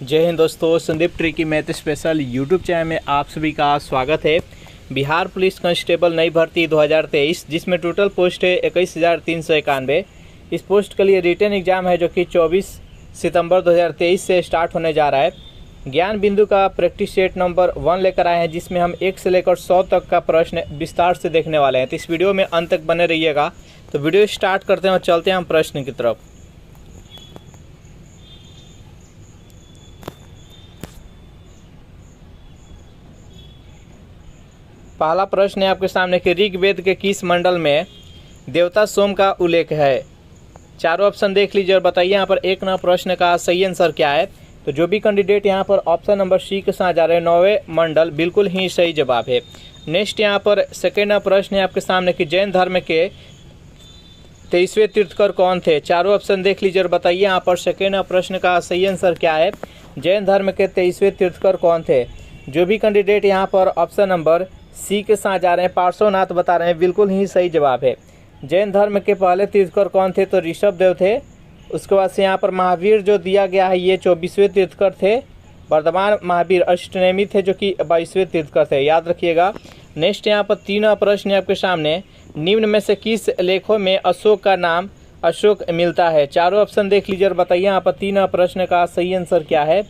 जय हिंद दोस्तों, Sandeep tricky math special YouTube channel में आप सभी का स्वागत है। बिहार पुलिस कांस्टेबल नई भर्ती 2023 जिसमें टोटल पोस्ट है 21,391। इस पोस्ट के लिए रिटन एग्जाम है जो कि 24 सितंबर 2023 से स्टार्ट होने जा रहा है। ज्ञान बिंदु का प्रैक्टिस सेट नंबर 1 लेकर आए हैं जिसमें हम 1 से लेकर 100 तक का प्रश्न विस्तार से देखने वाले हैं। तो इस वीडियो में अंत तक बने रहिएगा। तो वीडियो स्टार्ट करते हैं और चलते हैं हम प्रश्न की तरफ। पहला प्रश्न है आपके सामने कि ऋग्वेद के किस मंडल में देवता सोम का उल्लेख है। चारों ऑप्शन देख लीजिए और बताइए यहाँ पर एक नंबर प्रश्न का सही आंसर क्या है। तो जो भी कैंडिडेट यहाँ पर ऑप्शन नंबर सी के साथ जा रहे हैं 9वें मंडल, बिल्कुल ही सही जवाब है। नेक्स्ट यहाँ पर सेकेंड प्रश्न है आपके सामने कि जैन धर्म के 23वें तीर्थकर कौन थे। चारों ऑप्शन देख लीजिए और बताइए यहाँ पर सेकेंड प्रश्न का सही आंसर क्या है। जैन धर्म के 23वें तीर्थकर कौन थे। जो भी कैंडिडेट यहाँ पर ऑप्शन नंबर सी के साथ जा रहे हैं पार्श्वनाथ बता रहे हैं, बिल्कुल ही सही जवाब है। जैन धर्म के पहले तीर्थकर कौन थे, तो ऋषभ देव थे। उसके बाद से यहाँ पर महावीर जो दिया गया है ये 24वें तीर्थकर थे। वर्धमान महावीर अष्टनेमी थे जो कि 22वें तीर्थकर थे, याद रखिएगा। नेक्स्ट यहाँ पर तीन प्रश्न आपके सामने, निम्न में से किस लेखों में अशोक का नाम अशोक मिलता है। चारों ऑप्शन देख लीजिए और बताइए यहाँ पर तीन प्रश्न का सही आंसर क्या है।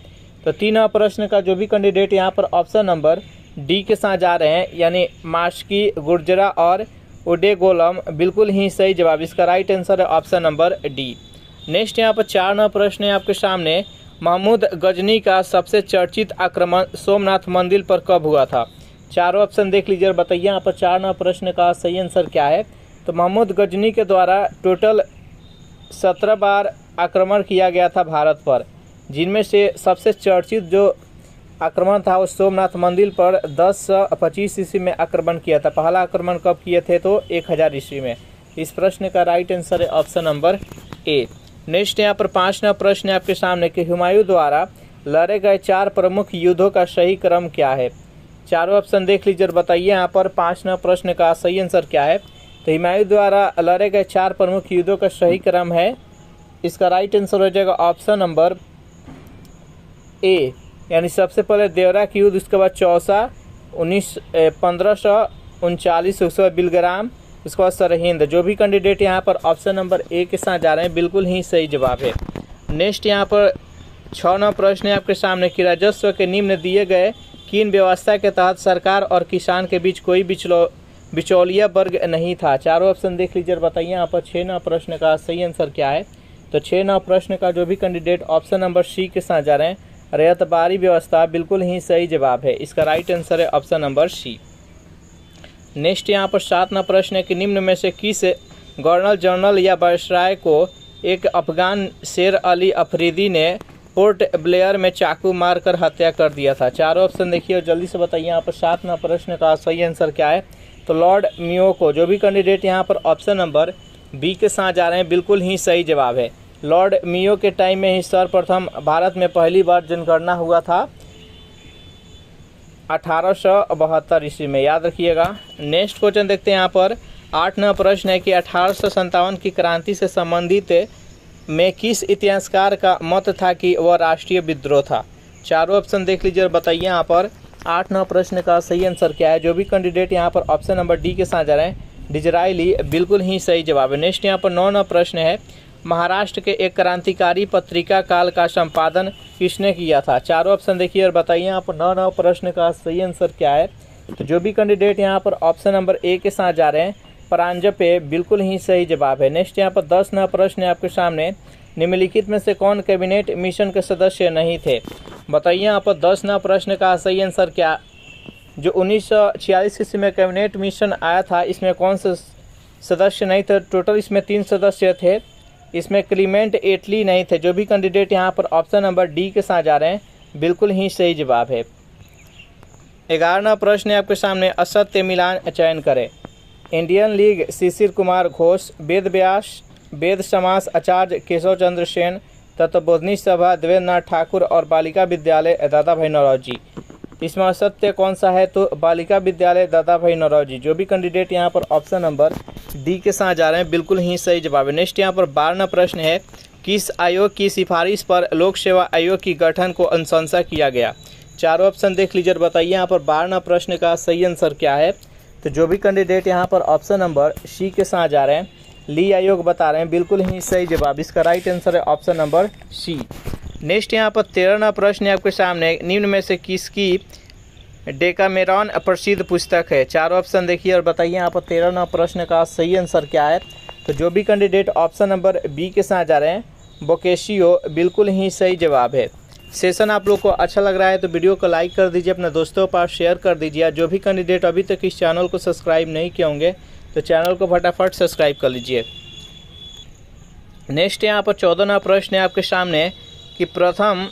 तो तीन प्रश्न का जो भी कैंडिडेट यहाँ पर ऑप्शन नंबर डी के साथ जा रहे हैं यानी मास्की, गुर्जरा और उडेगोलम, बिल्कुल ही सही जवाब। इसका राइट आंसर है ऑप्शन नंबर डी। नेक्स्ट यहाँ पर 4 प्रश्न है आपके सामने, महमूद गजनी का सबसे चर्चित आक्रमण सोमनाथ मंदिर पर कब हुआ था। चारों ऑप्शन देख लीजिए और बताइए यहाँ पर 4 प्रश्न का सही आंसर क्या है। तो महमूद गजनी के द्वारा टोटल 17 बार आक्रमण किया गया था भारत पर, जिनमें से सबसे चर्चित जो आक्रमण था वो सोमनाथ मंदिर पर 1025 ईस्वी में आक्रमण किया था। पहला आक्रमण कब किए थे, तो 1000 ईस्वी में। इस प्रश्न का राइट आंसर है ऑप्शन नंबर ए। नेक्स्ट यहाँ पर 5 प्रश्न है आपके सामने कि हुमायूं द्वारा लड़े गए 4 प्रमुख युद्धों का सही क्रम क्या है। चारों ऑप्शन देख लीजिए और बताइए यहाँ पर 5 प्रश्न का सही आंसर क्या है। तो हुमायूं द्वारा लड़े गए 4 प्रमुख युद्धों का सही क्रम है, इसका राइट आंसर हो जाएगा ऑप्शन नंबर ए, यानी सबसे पहले देवरा की युद्ध, उसके बाद चौसा 1539, उसके बाद बिलग्राम, उसके बाद सरहिंद। जो भी कैंडिडेट यहाँ पर ऑप्शन नंबर ए के साथ जा रहे हैं, बिल्कुल ही सही जवाब है। नेक्स्ट यहाँ पर 6 प्रश्न है आपके सामने कि राजस्व के निम्न दिए गए किन व्यवस्था के तहत सरकार और किसान के बीच कोई बिचौलिया वर्ग नहीं था। चारों ऑप्शन देख लीजिए और बताइए यहाँ पर 6 प्रश्न का सही आंसर क्या है। तो 6 प्रश्न का जो भी कैंडिडेट ऑप्शन नंबर सी के साथ जा रहे हैं रैयतबारी व्यवस्था, बिल्कुल ही सही जवाब है। इसका राइट आंसर है ऑप्शन नंबर सी। नेक्स्ट यहाँ पर 7 प्रश्न है कि निम्न में से किस गवर्नर जनरल या वायसराय को एक अफगान शेर अली अफरीदी ने पोर्ट ब्लेयर में चाकू मारकर हत्या कर दिया था। चारों ऑप्शन देखिए और जल्दी से बताइए यहाँ पर 7 प्रश्न का सही आंसर क्या है। तो लॉर्ड मियो को, जो भी कैंडिडेट यहाँ पर ऑप्शन नंबर बी के साथ जा रहे हैं, बिल्कुल ही सही जवाब है। लॉर्ड मियो के टाइम में ही सर्वप्रथम भारत में पहली बार जनगणना हुआ था 1872 ईस्वी में, याद रखिएगा। नेक्स्ट क्वेश्चन देखते हैं यहाँ पर 8 प्रश्न है कि 1857 की क्रांति से संबंधित में किस इतिहासकार का मत था कि वह राष्ट्रीय विद्रोह था। चारों ऑप्शन देख लीजिए और बताइए यहाँ पर 8 प्रश्न का सही आंसर क्या है। जो भी कैंडिडेट यहाँ पर ऑप्शन नंबर डी के साथ जा रहे हैं डिजराइली, बिल्कुल ही सही जवाब है। नेक्स्ट यहाँ पर 9 प्रश्न है, महाराष्ट्र के एक क्रांतिकारी पत्रिका काल का संपादन किसने किया था। चारों ऑप्शन देखिए और बताइए यहाँ पर 9 प्रश्न का सही आंसर क्या है। तो जो भी कैंडिडेट यहाँ पर ऑप्शन नंबर ए के साथ जा रहे हैं परांजपे, बिल्कुल ही सही जवाब है। नेक्स्ट यहाँ पर 10 प्रश्न है आपके सामने, निम्नलिखित में से कौन कैबिनेट मिशन के सदस्य नहीं थे। बताइए यहाँ पर 10 प्रश्न का सही आंसर क्या। जो 1946 ईस्वी में कैबिनेट मिशन आया था, इसमें कौन से सदस्य नहीं थे। टोटल इसमें 3 सदस्य थे, इसमें क्लीमेंट एटली नहीं थे। जो भी कैंडिडेट यहाँ पर ऑप्शन नंबर डी के साथ जा रहे हैं, बिल्कुल ही सही जवाब है। 11 प्रश्न है आपके सामने, असत्य मिलान चयन करें। इंडियन लीग शिशिर कुमार घोष, वेद व्यास, वेद समास आचार्य केशव चंद्र सेन, तत्वबोधनी सभा देवेंद्रनाथ ठाकुर और बालिका विद्यालय दादा भाई नौरोजी। इसमें असत्य कौन सा है, तो बालिका विद्यालय दादा भाई नौरोजी। जो भी कैंडिडेट यहाँ पर ऑप्शन नंबर डी के साथ जा रहे हैं, बिल्कुल ही सही जवाब है। नेक्स्ट यहाँ पर 12 प्रश्न है, किस आयोग की सिफारिश पर लोक सेवा आयोग की गठन को अनुशंसा किया गया। चारों ऑप्शन देख लीजिए और बताइए यहाँ पर 12वां प्रश्न का सही आंसर क्या है। तो जो भी कैंडिडेट यहाँ पर ऑप्शन नंबर सी के साथ जा रहे हैं, ली आयोग बता रहे हैं, बिल्कुल ही सही जवाब। इसका राइट आंसर है ऑप्शन नंबर सी। नेक्स्ट यहाँ पर 13वां प्रश्न है आपके सामने, निम्न में से किसकी डेकामेरॉन प्रसिद्ध पुस्तक है। चारों ऑप्शन देखिए और बताइए यहाँ पर 13वां प्रश्न का सही आंसर क्या है। तो जो भी कैंडिडेट ऑप्शन नंबर बी के साथ जा रहे हैं, बोकेशियो, बिल्कुल ही सही जवाब है। सेशन आप लोग को अच्छा लग रहा है तो वीडियो को लाइक कर दीजिए, अपने दोस्तों के पास शेयर कर दीजिए। जो भी कैंडिडेट अभी तक इस चैनल को सब्सक्राइब नहीं किए होंगे तो चैनल को फटाफट सब्सक्राइब कर लीजिए। नेक्स्ट यहाँ पर 14वां प्रश्न है आपके सामने कि प्रथम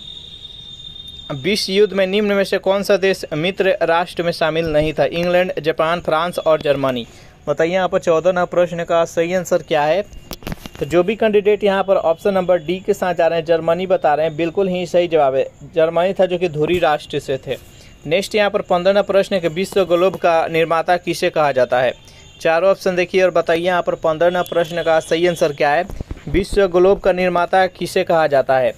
विश्व युद्ध में निम्न में से कौन सा देश मित्र राष्ट्र में शामिल नहीं था। इंग्लैंड, जापान, फ्रांस और जर्मनी। बताइए यहाँ पर 14वां प्रश्न का सही आंसर क्या है। तो जो भी कैंडिडेट यहाँ पर ऑप्शन नंबर डी के साथ जा रहे हैं, जर्मनी बता रहे हैं, बिल्कुल ही सही जवाब है। जर्मनी था जो कि धुरी राष्ट्र से थे। नेक्स्ट यहाँ पर 15वां प्रश्न है कि विश्व ग्लोब का निर्माता किसे कहा जाता है। चारों ऑप्शन देखिए और बताइए यहाँ पर 15वां प्रश्न का सही आंसर क्या है। विश्व ग्लोब का निर्माता किसे कहा जाता है।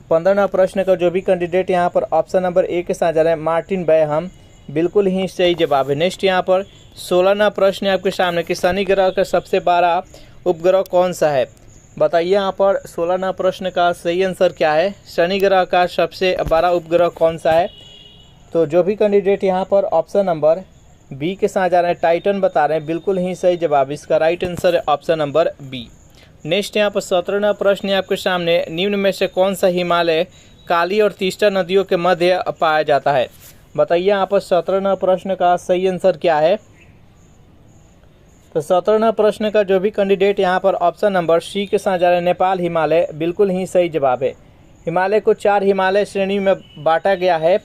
15वां प्रश्न का जो भी कैंडिडेट यहाँ पर ऑप्शन नंबर ए के साथ जा रहे हैं, मार्टिन बैहम, बिल्कुल ही सही जवाब है। नेक्स्ट यहाँ पर 16वां प्रश्न है आपके सामने कि शनि ग्रह का सबसे बड़ा उपग्रह कौन सा है। बताइए यहाँ पर 16वां प्रश्न का सही आंसर क्या है। शनि ग्रह का सबसे बड़ा उपग्रह कौन सा है। तो जो भी कैंडिडेट यहाँ पर ऑप्शन नंबर बी के साथ जा रहे हैं, टाइटन बता रहे हैं, बिल्कुल ही सही जवाब। इसका राइट आंसर है ऑप्शन नंबर बी। नेक्स्ट यहाँ पर 17वां प्रश्न है आपके सामने, निम्न में से कौन सा हिमालय काली और तीस्ता नदियों के मध्य पाया जाता है। बताइए यहाँ पर 17वां प्रश्न का सही आंसर क्या है। तो 17वां प्रश्न का जो भी कैंडिडेट यहाँ पर ऑप्शन नंबर सी के साथ जा रहे हैं, नेपाल हिमालय, बिल्कुल ही सही जवाब है। हिमालय को 4 हिमालय श्रेणी में बांटा गया है।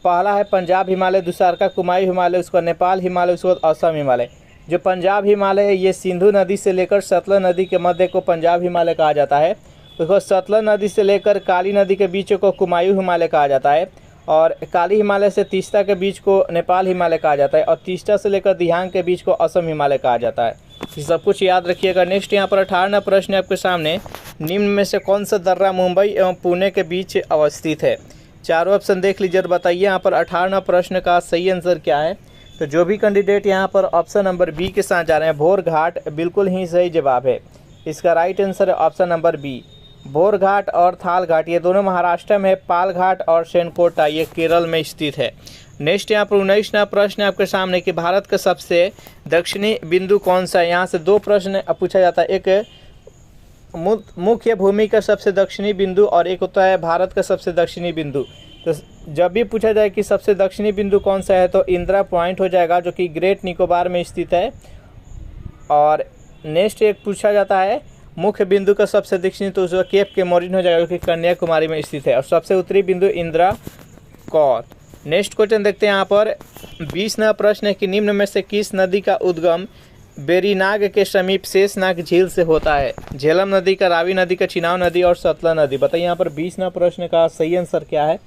पहला है पंजाब हिमालय, दूसरा का कुमायूं हिमालय, उसका नेपाल हिमालय, उसके बाद असम हिमालय। जो पंजाब हिमालय है ये सिंधु नदी से लेकर सतलज नदी के मध्य को पंजाब हिमालय कहा जाता है। उसको सतलज नदी से लेकर काली नदी के बीच को कुमायूं हिमालय कहा जाता है, और काली हिमालय से तीस्ता के बीच को नेपाल हिमालय कहा जाता है, और तीस्ता से लेकर दिहांग के बीच को असम हिमालय कहा जाता है। ये सब कुछ याद रखिएगा। नेक्स्ट यहाँ पर 18वां प्रश्न आपके सामने, निम्न में से कौन सा दर्रा मुंबई एवं पुणे के बीच अवस्थित है। चारों ऑप्शन देख लीजिए और बताइए यहाँ पर 18वां प्रश्न का सही आंसर क्या है। तो जो भी कैंडिडेट यहाँ पर ऑप्शन नंबर बी के साथ जा रहे हैं, भोर घाट, बिल्कुल ही सही जवाब है। इसका राइट आंसर है ऑप्शन नंबर बी। भोर घाट और थाल घाट ये दोनों महाराष्ट्र में है, पाल घाट और सेनकोटा ये केरल में स्थित है। नेक्स्ट यहाँ पर 19वां प्रश्न है आपके सामने कि भारत का सबसे दक्षिणी बिंदु कौन सा है। यहाँ से 2 प्रश्न पूछा जाता है, एक मुख्य भूमि का सबसे दक्षिणी बिंदु और एक होता है भारत का सबसे दक्षिणी बिंदु। तो जब भी पूछा जाए कि सबसे दक्षिणी बिंदु कौन सा है तो इंदिरा पॉइंट हो जाएगा जो कि ग्रेट निकोबार में स्थित है। और नेक्स्ट एक पूछा जाता है मुख्य बिंदु का सबसे दक्षिणी, तो उसका केप के मोरिन हो जाएगा जो कि कन्याकुमारी में स्थित है, और सबसे उत्तरी बिंदु इंदिरा कौर। नेक्स्ट क्वेश्चन देखते हैं यहाँ पर 20वां प्रश्न है कि निम्न में से किस नदी का उद्गम बेरीनाग के समीप शेषनाग झील से होता है। झेलम नदी का, रावी नदी का, चिनाब नदी और सतलज नदी। बताइए यहाँ पर 20वां प्रश्न का सही आंसर क्या है।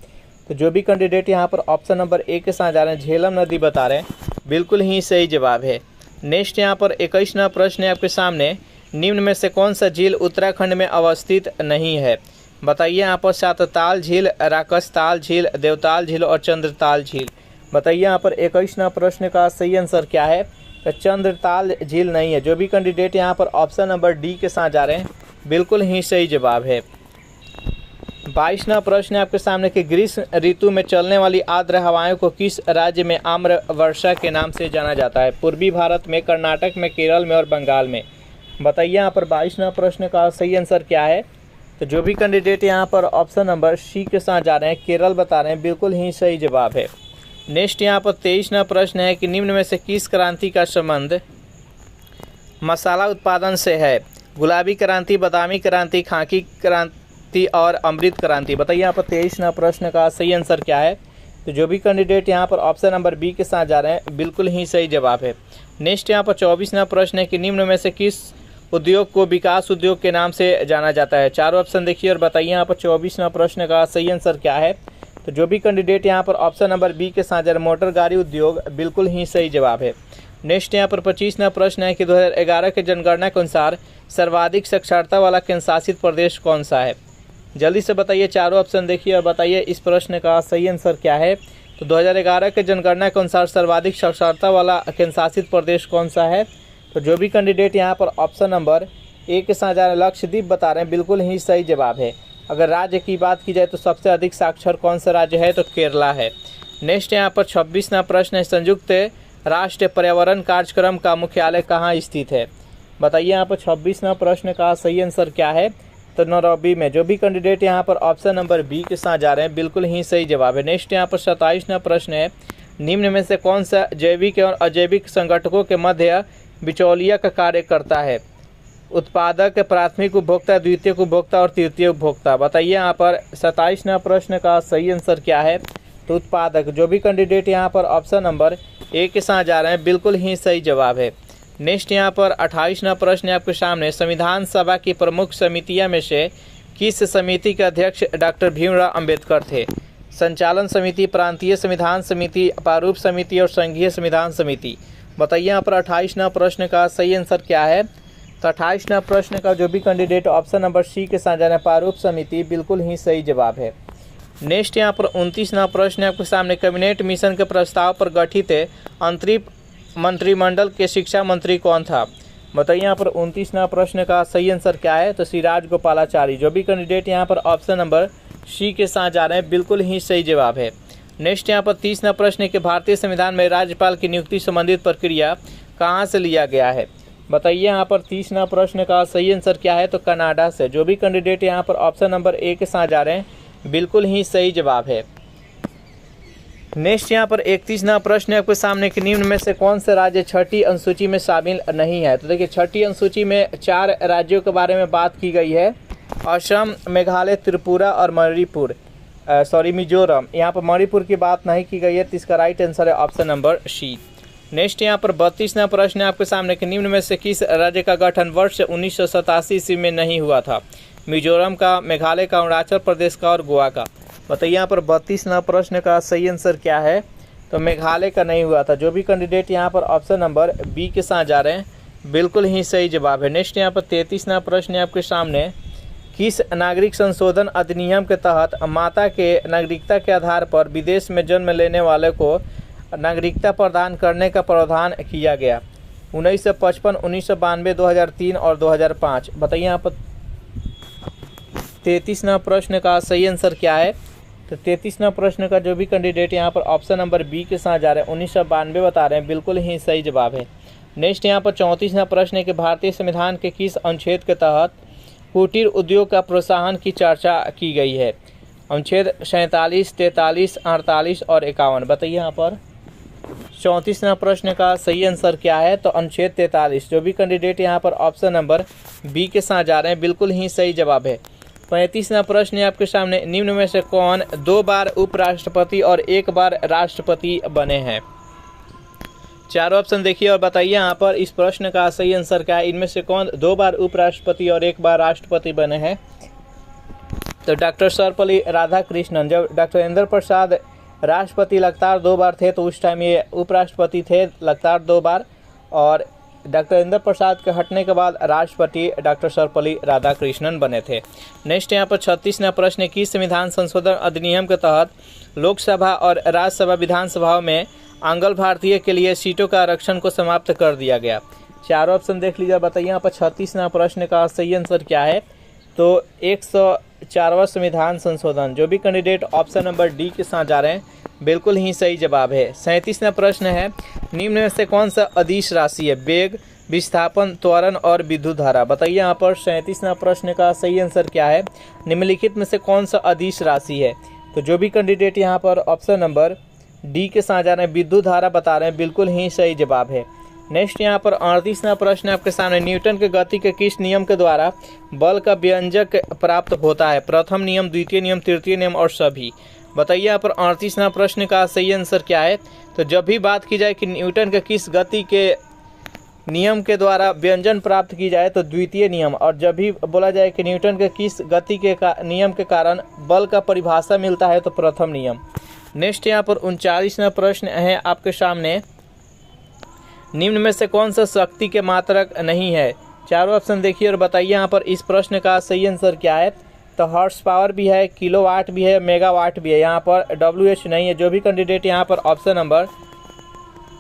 तो जो भी कैंडिडेट यहाँ पर ऑप्शन नंबर ए के साथ जा रहे हैं, झेलम नदी बता रहे हैं, बिल्कुल ही सही जवाब है। नेक्स्ट यहाँ पर 21वां प्रश्न है आपके सामने, निम्न में से कौन सा झील उत्तराखंड में अवस्थित नहीं है। बताइए यहाँ पर सातताल झील, राकसताल झील, देवताल झील और चंद्रताल झील। बताइए यहाँ पर 21वां प्रश्न का सही आंसर क्या है। तो चंद्रताल झील नहीं है। जो भी कैंडिडेट यहाँ पर ऑप्शन नंबर डी के साथ जा रहे हैं, बिल्कुल ही सही जवाब है। 22वां प्रश्न है आपके सामने कि ग्रीष्म ऋतु में चलने वाली आर्द्र हवाओं को किस राज्य में आम्र वर्षा के नाम से जाना जाता है। पूर्वी भारत में, कर्नाटक में, केरल में और बंगाल में। बताइए यहाँ पर 22वां प्रश्न का सही आंसर क्या है। तो जो भी कैंडिडेट यहाँ पर ऑप्शन नंबर सी के साथ जा रहे हैं, केरल बता रहे हैं, बिल्कुल ही सही जवाब है। नेक्स्ट यहाँ पर 23वां प्रश्न है कि निम्न में से किस क्रांति का संबंध मसाला उत्पादन से है। गुलाबी क्रांति, बादामी क्रांति, खाकी क्रांति और अमृत क्रांति। बताइए यहाँ पर 23वां प्रश्न का सही आंसर क्या है। तो जो भी कैंडिडेट यहाँ पर ऑप्शन नंबर बी के साथ जा रहे हैं, बिल्कुल ही सही जवाब है। नेक्स्ट यहाँ पर 24वां प्रश्न है कि निम्न में से किस उद्योग को विकास उद्योग के नाम से जाना जाता है। चारों ऑप्शन देखिए और बताइए यहाँ पर 24वां प्रश्न का सही आंसर क्या है। तो जो भी कैंडिडेट यहाँ पर ऑप्शन नंबर बी के साथ जा रहे हैं, मोटर गाड़ी उद्योग, बिल्कुल ही सही जवाब है। नेक्स्ट यहाँ पर 25वां प्रश्न है कि 2011 के जनगणना के अनुसार सर्वाधिक साक्षरता वाला केंद्र शासित प्रदेश कौन सा है? जल्दी से बताइए, चारों ऑप्शन देखिए और बताइए इस प्रश्न का सही आंसर क्या है। तो 2011 के जनगणना के अनुसार सर्वाधिक साक्षरता वाला केंद्र शासित प्रदेश कौन सा है? तो जो भी कैंडिडेट यहाँ पर ऑप्शन नंबर ए के साथ जा रहे हैं लक्षद्वीप बता रहे हैं, बिल्कुल ही सही जवाब है। अगर राज्य की बात की जाए तो सबसे अधिक साक्षर कौन सा राज्य है? तो केरला है। नेक्स्ट यहाँ पर 26वां प्रश्न है, संयुक्त राष्ट्र पर्यावरण कार्यक्रम का मुख्यालय कहाँ स्थित है? बताइए यहाँ पर 26वां प्रश्न का सही आंसर क्या है? तो नैरोबी में। जो भी कैंडिडेट यहाँ पर ऑप्शन नंबर बी के साथ जा रहे हैं, बिल्कुल ही सही जवाब है। नेक्स्ट यहाँ पर 27वां प्रश्न है, निम्न में से कौन सा जैविक और अजैविक संगठकों के मध्य बिचौलिया का कार्य करता है? उत्पादक, प्राथमिक उपभोक्ता, द्वितीयक उपभोक्ता और तृतीय उपभोक्ता। बताइए यहाँ पर 27वां प्रश्न का सही आंसर क्या है? तो उत्पादक। जो भी कैंडिडेट यहाँ पर ऑप्शन नंबर ए के साथ जा रहे हैं, बिल्कुल ही सही जवाब है। नेक्स्ट यहाँ पर 28वां प्रश्न है आपके सामने, संविधान सभा की प्रमुख समितियां में से किस समिति के अध्यक्ष डॉक्टर भीमराव अंबेडकर थे? संचालन समिति, प्रांतीय संविधान समिति, प्रारूप समिति और संघीय संविधान समिति। बताइए यहाँ पर 28वां प्रश्न का सही आंसर क्या है? तो 28वां प्रश्न का जो भी कैंडिडेट ऑप्शन नंबर सी के साथ जाना है, प्रारूप समिति, बिल्कुल ही सही जवाब है। नेक्स्ट यहाँ पर 29वां प्रश्न है आपके सामने, कैबिनेट मिशन के प्रस्ताव पर गठित अंतरिम मंत्रिमंडल के शिक्षा मंत्री कौन था? बताइए यहाँ पर 29वां प्रश्न का सही आंसर क्या है? तो श्री राजगोपालाचारी। जो भी कैंडिडेट यहाँ पर ऑप्शन नंबर सी के साथ जा रहे हैं, बिल्कुल ही सही जवाब है। नेक्स्ट यहाँ पर 30वां प्रश्न है कि भारतीय संविधान में राज्यपाल की नियुक्ति संबंधित प्रक्रिया कहाँ से लिया गया है? बताइए यहाँ पर 30वां प्रश्न का सही आंसर क्या है? तो कनाडा से। जो भी कैंडिडेट यहाँ पर ऑप्शन नंबर ए के साथ जा रहे हैं, बिल्कुल ही सही जवाब है। नेक्स्ट यहाँ पर 31वां प्रश्न है आपके सामने कि निम्न में से कौन सा राज्य छठी अनुसूची में शामिल नहीं है? तो देखिए, छठी अनुसूची में 4 राज्यों के बारे में बात की गई है, असम, मेघालय, त्रिपुरा और मिजोरम। यहाँ पर मणिपुर की बात नहीं की गई है, तो इसका राइट आंसर है ऑप्शन नंबर सी। नेक्स्ट यहाँ पर 32वां प्रश्न है आपके सामने कि निम्न में से किस राज्य का गठन वर्ष 1987 ईस्वी में नहीं हुआ था? मिजोरम का, मेघालय का, अरुणाचल प्रदेश का और गोवा का। बताइए यहाँ पर 32वां प्रश्न का सही आंसर क्या है? तो मेघालय का नहीं हुआ था। जो भी कैंडिडेट यहाँ पर ऑप्शन नंबर बी के साथ जा रहे हैं, बिल्कुल ही सही जवाब है। नेक्स्ट यहाँ पर 33वां प्रश्न है आपके सामने, किस नागरिक संशोधन अधिनियम के तहत माता के नागरिकता के आधार पर विदेश में जन्म लेने वाले को नागरिकता प्रदान करने का प्रावधान किया गया? 1955, 1992, 2003 और 2005। बताइए यहाँ पर 33वां प्रश्न का सही आंसर क्या है? तो 33वां प्रश्न का जो भी कैंडिडेट यहाँ पर ऑप्शन नंबर बी के साथ जा रहे हैं, 1992 बता रहे हैं, बिल्कुल ही सही जवाब है। नेक्स्ट यहाँ पर 34वां प्रश्न है कि भारतीय संविधान के किस अनुच्छेद के तहत कुटीर उद्योग का प्रोत्साहन की चर्चा की गई है? अनुच्छेद 47, 43, 48 और 51। बताइए यहाँ पर 34वां प्रश्न का सही आंसर क्या है? तो अनुच्छेद 43। जो भी कैंडिडेट यहाँ पर ऑप्शन नंबर बी के साथ जा रहे हैं, बिल्कुल ही सही जवाब है। 35वां प्रश्न है आपके सामने, निम्न में से कौन 2 बार उपराष्ट्रपति और 1 बार राष्ट्रपति बने हैं? चारों ऑप्शन देखिए और बताइए यहाँ पर इस प्रश्न का सही आंसर क्या है? इनमें से कौन 2 बार उपराष्ट्रपति और 1 बार राष्ट्रपति बने हैं? तो डॉक्टर सर्वपल्ली राधाकृष्णन। जब डॉक्टर इंद्र प्रसाद राष्ट्रपति लगातार 2 बार थे, तो उस टाइम ये उपराष्ट्रपति थे लगातार 2 बार, और डॉक्टर इंद्र प्रसाद के हटने के बाद राष्ट्रपति डॉक्टर सर्वपल्ली राधाकृष्णन बने थे। नेक्स्ट यहाँ पर 36वां प्रश्न, की संविधान संशोधन अधिनियम के तहत लोकसभा और राज्यसभा विधानसभाओं में आंग्ल भारतीय के लिए सीटों का आरक्षण को समाप्त कर दिया गया? चारों ऑप्शन देख लीजिए, बताइए यहाँ पर 36वां प्रश्न का सही आंसर क्या है? तो 104वां संविधान संशोधन। जो भी कैंडिडेट ऑप्शन नंबर डी के साथ जा रहे हैं, बिल्कुल ही सही जवाब है। 37वां प्रश्न है, निम्न में से कौन सा अदिश राशि है? वेग, विस्थापन, त्वरण और विद्युत धारा। बताइए यहाँ पर 37वां प्रश्न का सही आंसर क्या है? निम्नलिखित में से कौन सा अदिश राशि है? तो जो भी कैंडिडेट यहाँ पर ऑप्शन नंबर डी के साथ जा रहे हैं, विद्युत धारा बता रहे हैं, बिल्कुल ही सही जवाब है। नेक्स्ट यहाँ पर 38वां प्रश्न आपके सामने, न्यूटन के गति के किस नियम के द्वारा बल का व्यंजक प्राप्त होता है? प्रथम नियम, द्वितीय नियम, तृतीय नियम और सभी। बताइए यहाँ पर 38वां प्रश्न का सही आंसर क्या है? तो जब भी बात की जाए कि न्यूटन के किस गति के नियम के द्वारा व्यंजन प्राप्त की जाए, तो द्वितीय नियम, और जब भी बोला जाए कि न्यूटन के किस गति के नियम के कारण बल का परिभाषा मिलता है, तो प्रथम नियम। नेक्स्ट यहाँ पर 39वां प्रश्न है आपके सामने, निम्न में से कौन सा शक्ति के मात्रक नहीं है? चारों ऑप्शन देखिए और बताइए यहाँ पर इस प्रश्न का सही आंसर क्या है। तो हॉर्स पावर भी है, किलोवाट भी है, मेगावाट भी है, यहाँ पर WH नहीं है। जो भी कैंडिडेट यहाँ पर ऑप्शन नंबर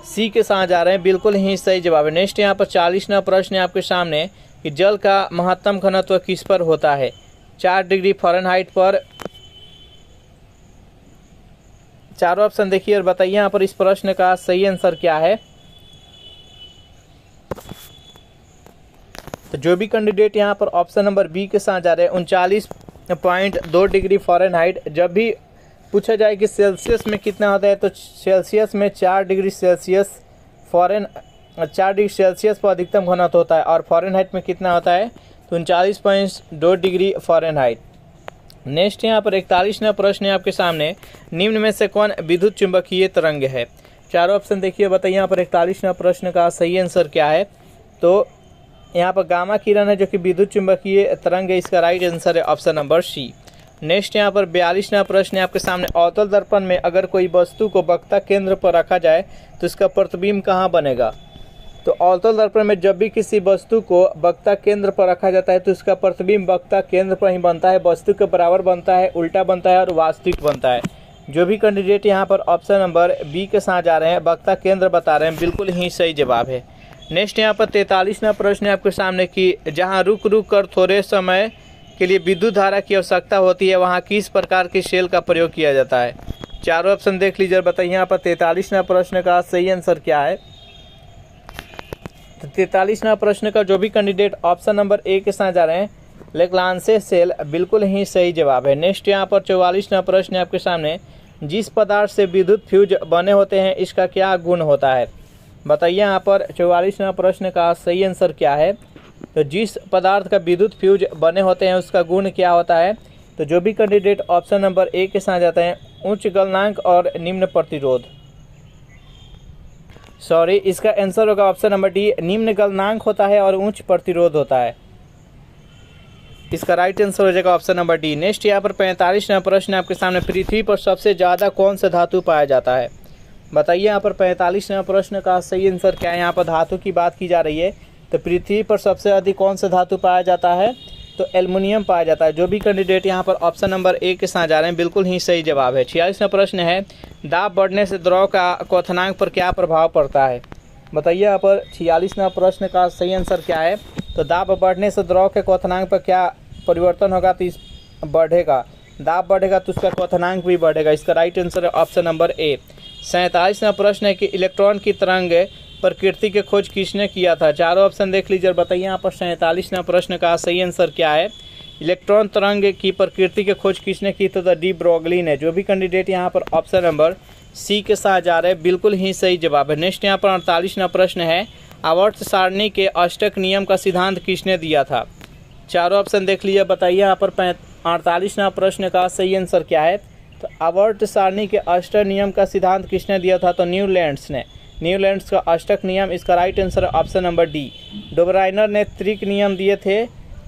सी के साथ जा रहे हैं बिल्कुल ही सही जवाब है। नेक्स्ट यहाँ पर 40वां प्रश्न है आपके सामने कि जल का महत्तम घनत्व किस पर होता है। 4 डिग्री फ़ारेनहाइट पर। चारों ऑप्शन देखिए और बताइए यहाँ पर इस प्रश्न का सही आंसर क्या है। तो जो भी कैंडिडेट यहाँ पर ऑप्शन नंबर बी के साथ जा रहे हैं 39.2 डिग्री फ़ारेनहाइट। जब भी पूछा जाए कि सेल्सियस में कितना होता है तो सेल्सियस में 4 डिग्री सेल्सियस 4 डिग्री सेल्सियस पर अधिकतम घनत्व होता है और फ़ारेनहाइट में कितना होता है तो 39.2 डिग्री फ़ारेनहाइट। नेक्स्ट यहाँ पर 41वां प्रश्न है आपके सामने, निम्न में से कौन विद्युत चुंबकीय तरंग है। चारों ऑप्शन देखिए, बताइए यहाँ पर 41वां प्रश्न का सही आंसर क्या है। तो यहाँ पर गामा किरण है जो कि विद्युत चुंबकीय तरंग है, इसका राइट आंसर है ऑप्शन नंबर सी। नेक्स्ट यहाँ पर 42वां प्रश्न है आपके सामने, अवतल दर्पण में अगर कोई वस्तु को वक्ता केंद्र पर रखा जाए तो इसका प्रतिबिंब कहाँ बनेगा। तो अवतल दर्पण में जब भी किसी वस्तु को वक्ता केंद्र पर रखा जाता है तो इसका प्रतिबिंब वक्ता केंद्र पर ही बनता है, वस्तु के बराबर बनता है, उल्टा बनता है और वास्तविक बनता है। जो भी कैंडिडेट यहाँ पर ऑप्शन नंबर बी के साथ जा रहे हैं, वक्ता केंद्र बता रहे हैं, बिल्कुल ही सही जवाब है। नेक्स्ट यहाँ पर 43वां प्रश्न है आपके सामने कि जहाँ रुक रुक कर थोड़े समय के लिए विद्युत धारा की आवश्यकता होती है वहाँ किस प्रकार की सेल का प्रयोग किया जाता है। चारों ऑप्शन देख लीजिए, बताइए यहाँ पर 43वां प्रश्न का सही आंसर क्या है। तो 43वां प्रश्न का जो भी कैंडिडेट ऑप्शन नंबर ए के साथ जा रहे हैं, लेग्रांजे सेल, बिल्कुल ही सही जवाब है। नेक्स्ट यहाँ पर 44वां प्रश्न है आपके सामने, जिस पदार्थ से विद्युत फ्यूज बने होते हैं इसका क्या गुण होता है। बताइए यहाँ पर 44वां प्रश्न का सही आंसर क्या है। तो जिस पदार्थ का विद्युत फ्यूज बने होते हैं उसका गुण क्या होता है। तो जो भी कैंडिडेट ऑप्शन नंबर ए के साथ जाते हैं, उच्च गलनांक और निम्न प्रतिरोध। सॉरी, इसका आंसर होगा ऑप्शन नंबर डी, निम्न गलनांक होता है और उच्च प्रतिरोध होता है। इसका राइट आंसर हो जाएगा ऑप्शन नंबर डी। नेक्स्ट यहाँ पर 45वां प्रश्न आपके सामने, पृथ्वी पर सबसे ज़्यादा कौन सा धातु पाया जाता है। बताइए यहाँ पर 45वां प्रश्न का सही आंसर क्या है। यहाँ पर धातु की बात की जा रही है, तो पृथ्वी पर सबसे अधिक कौन सा धातु पाया जाता है। तो एल्युमिनियम पाया जाता है। जो भी कैंडिडेट यहाँ पर ऑप्शन नंबर ए के साथ जा रहे हैं, बिल्कुल ही सही जवाब है। 46वां प्रश्न है, दाब बढ़ने से द्रव का क्वथनांक पर क्या प्रभाव पड़ता है। बताइए यहाँ पर 46वां प्रश्न का सही आंसर क्या है। तो दाब बढ़ने से द्रव के क्वथनांक पर क्या परिवर्तन होगा। तो इस बढ़ेगा, दाब बढ़ेगा तो उसका क्वथनांक भी बढ़ेगा। इसका राइट आंसर है ऑप्शन नंबर ए। 47वां प्रश्न है कि इलेक्ट्रॉन की तरंग प्रकृति के खोज किसने किया था। चारों ऑप्शन देख लीजिए और बताइए यहाँ पर 47वां प्रश्न का सही आंसर क्या है। इलेक्ट्रॉन तरंग की प्रकृति के खोज किसने की। तो डी ब्रोगली ने। जो भी कैंडिडेट यहाँ पर ऑप्शन नंबर सी के साथ जा रहे हैं, बिल्कुल ही सही जवाब है। नेक्स्ट यहाँ पर 48वां प्रश्न है, आवर्त सारणी के अष्टक नियम का सिद्धांत किसने दिया था। चारों ऑप्शन देख लीजिए, बताइए यहाँ पर 48वां प्रश्न का सही आंसर क्या है। तो आवर्त सारणी के अष्टक नियम का सिद्धांत किसने दिया था। तो न्यूलैंड्स ने। न्यूलैंड्स का अष्टक नियम, इसका राइट आंसर है ऑप्शन नंबर डी। डोबराइनर ने त्रिक नियम दिए थे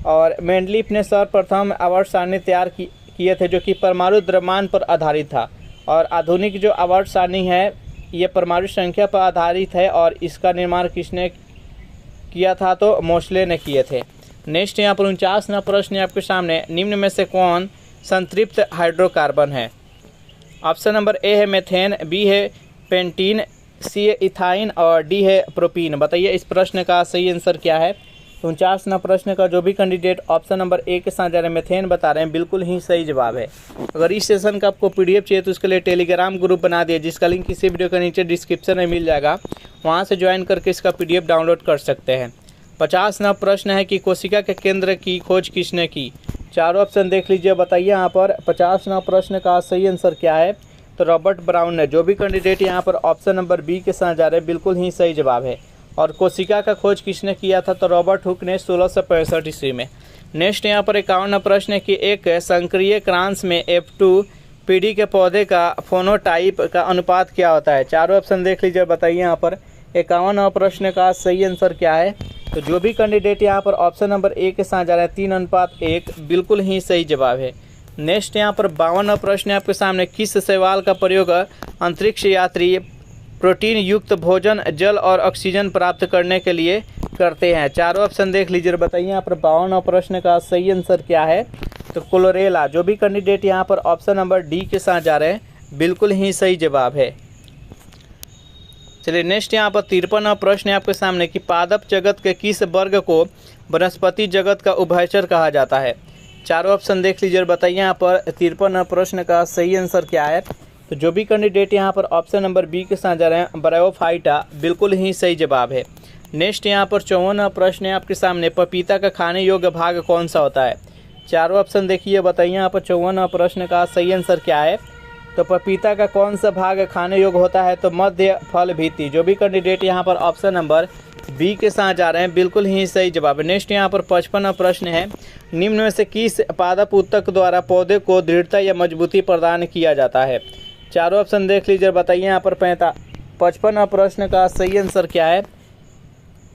और मेंडलीफ ने सर्वप्रथम आवर्त सारणी तैयार किए थे जो कि परमाणु द्रव्यमान पर आधारित था। और आधुनिक जो आवर्त सारणी है ये परमाणु संख्या पर आधारित है और इसका निर्माण किसने किया था। तो मोस्ले ने किए थे। नेक्स्ट यहाँ पर 49वां प्रश्न है आपके सामने, निम्न में से कौन संतृप्त हाइड्रोकार्बन है। ऑप्शन नंबर ए है मेथेन, बी है पेंटीन, सी है इथाइन और डी है प्रोपीन। बताइए इस प्रश्न का सही आंसर क्या है। 49वां प्रश्न का जो भी कैंडिडेट ऑप्शन नंबर ए के साथ जा रहे हैं, मेथेन बता रहे हैं, बिल्कुल ही सही जवाब है। अगर इस सेशन का आपको पीडीएफ चाहिए तो उसके लिए टेलीग्राम ग्रुप बना दिया, जिसका लिंक इसी वीडियो के नीचे डिस्क्रिप्शन में मिल जाएगा। वहाँ से ज्वाइन करके इसका पीडीएफ डाउनलोड कर सकते हैं। 50वां प्रश्न है कि कोशिका के केंद्र की खोज किसने की। चारों ऑप्शन देख लीजिए, बताइए यहाँ पर 50वां प्रश्न का सही आंसर क्या है। तो रॉबर्ट ब्राउन ने। जो भी कैंडिडेट यहाँ पर ऑप्शन नंबर बी के साथ जा रहे हैं, बिल्कुल ही सही जवाब है। और कोशिका का खोज किसने किया था। तो रॉबर्ट हुक ने 1665 ईस्वी में। नेक्स्ट यहाँ पर 51वां प्रश्न है कि एक संक्रिय क्रांस में F2 पीढ़ी के पौधे का फोनोटाइप का अनुपात क्या होता है। चारों ऑप्शन देख लीजिए, बताइए यहाँ पर 51वां प्रश्न का सही आंसर क्या है। तो जो भी कैंडिडेट यहाँ पर ऑप्शन नंबर ए के साथ जा रहे हैं, 3:1, बिल्कुल ही सही जवाब है। नेक्स्ट यहाँ पर 52वां प्रश्न है आपके सामने, किस शैवाल का प्रयोग अंतरिक्ष यात्री प्रोटीन युक्त भोजन, जल और ऑक्सीजन प्राप्त करने के लिए करते हैं। चारों ऑप्शन देख लीजिए और बताइए यहाँ पर 52वां प्रश्न का सही आंसर क्या है। तो क्लोरेला। जो भी कैंडिडेट यहाँ पर ऑप्शन नंबर डी के साथ जा रहे हैं बिल्कुल ही सही जवाब है। चलिए नेक्स्ट यहाँ पर 53वां प्रश्न है आपके सामने कि पादप जगत के किस वर्ग को वनस्पति जगत का उभयचर कहा जाता है। चारों ऑप्शन देख लीजिए और बताइए यहाँ पर 53वां प्रश्न का सही आंसर क्या है। तो जो भी कैंडिडेट यहाँ पर ऑप्शन नंबर बी के साथ जा रहे हैं ब्रायोफाइटा बिल्कुल ही सही जवाब है। नेक्स्ट यहाँ पर 54वां प्रश्न है आपके सामने पपीता का खाने योग्य भाग कौन सा होता है। चारों ऑप्शन देखिए बताइए यहाँ पर 54वां प्रश्न का सही आंसर क्या है। तो पपीता का कौन सा भाग खाने योग्य होता है। तो मध्य फल भित्ति। जो भी कैंडिडेट यहाँ पर ऑप्शन नंबर बी के साथ जा रहे हैं बिल्कुल ही सही जवाब है। नेक्स्ट यहाँ पर 55वां प्रश्न है निम्न में से किस पादप ऊतक द्वारा पौधे को दृढ़ता या मजबूती प्रदान किया जाता है। चारों ऑप्शन देख लीजिए बताइए यहाँ पर 55वां प्रश्न का सही आंसर क्या है।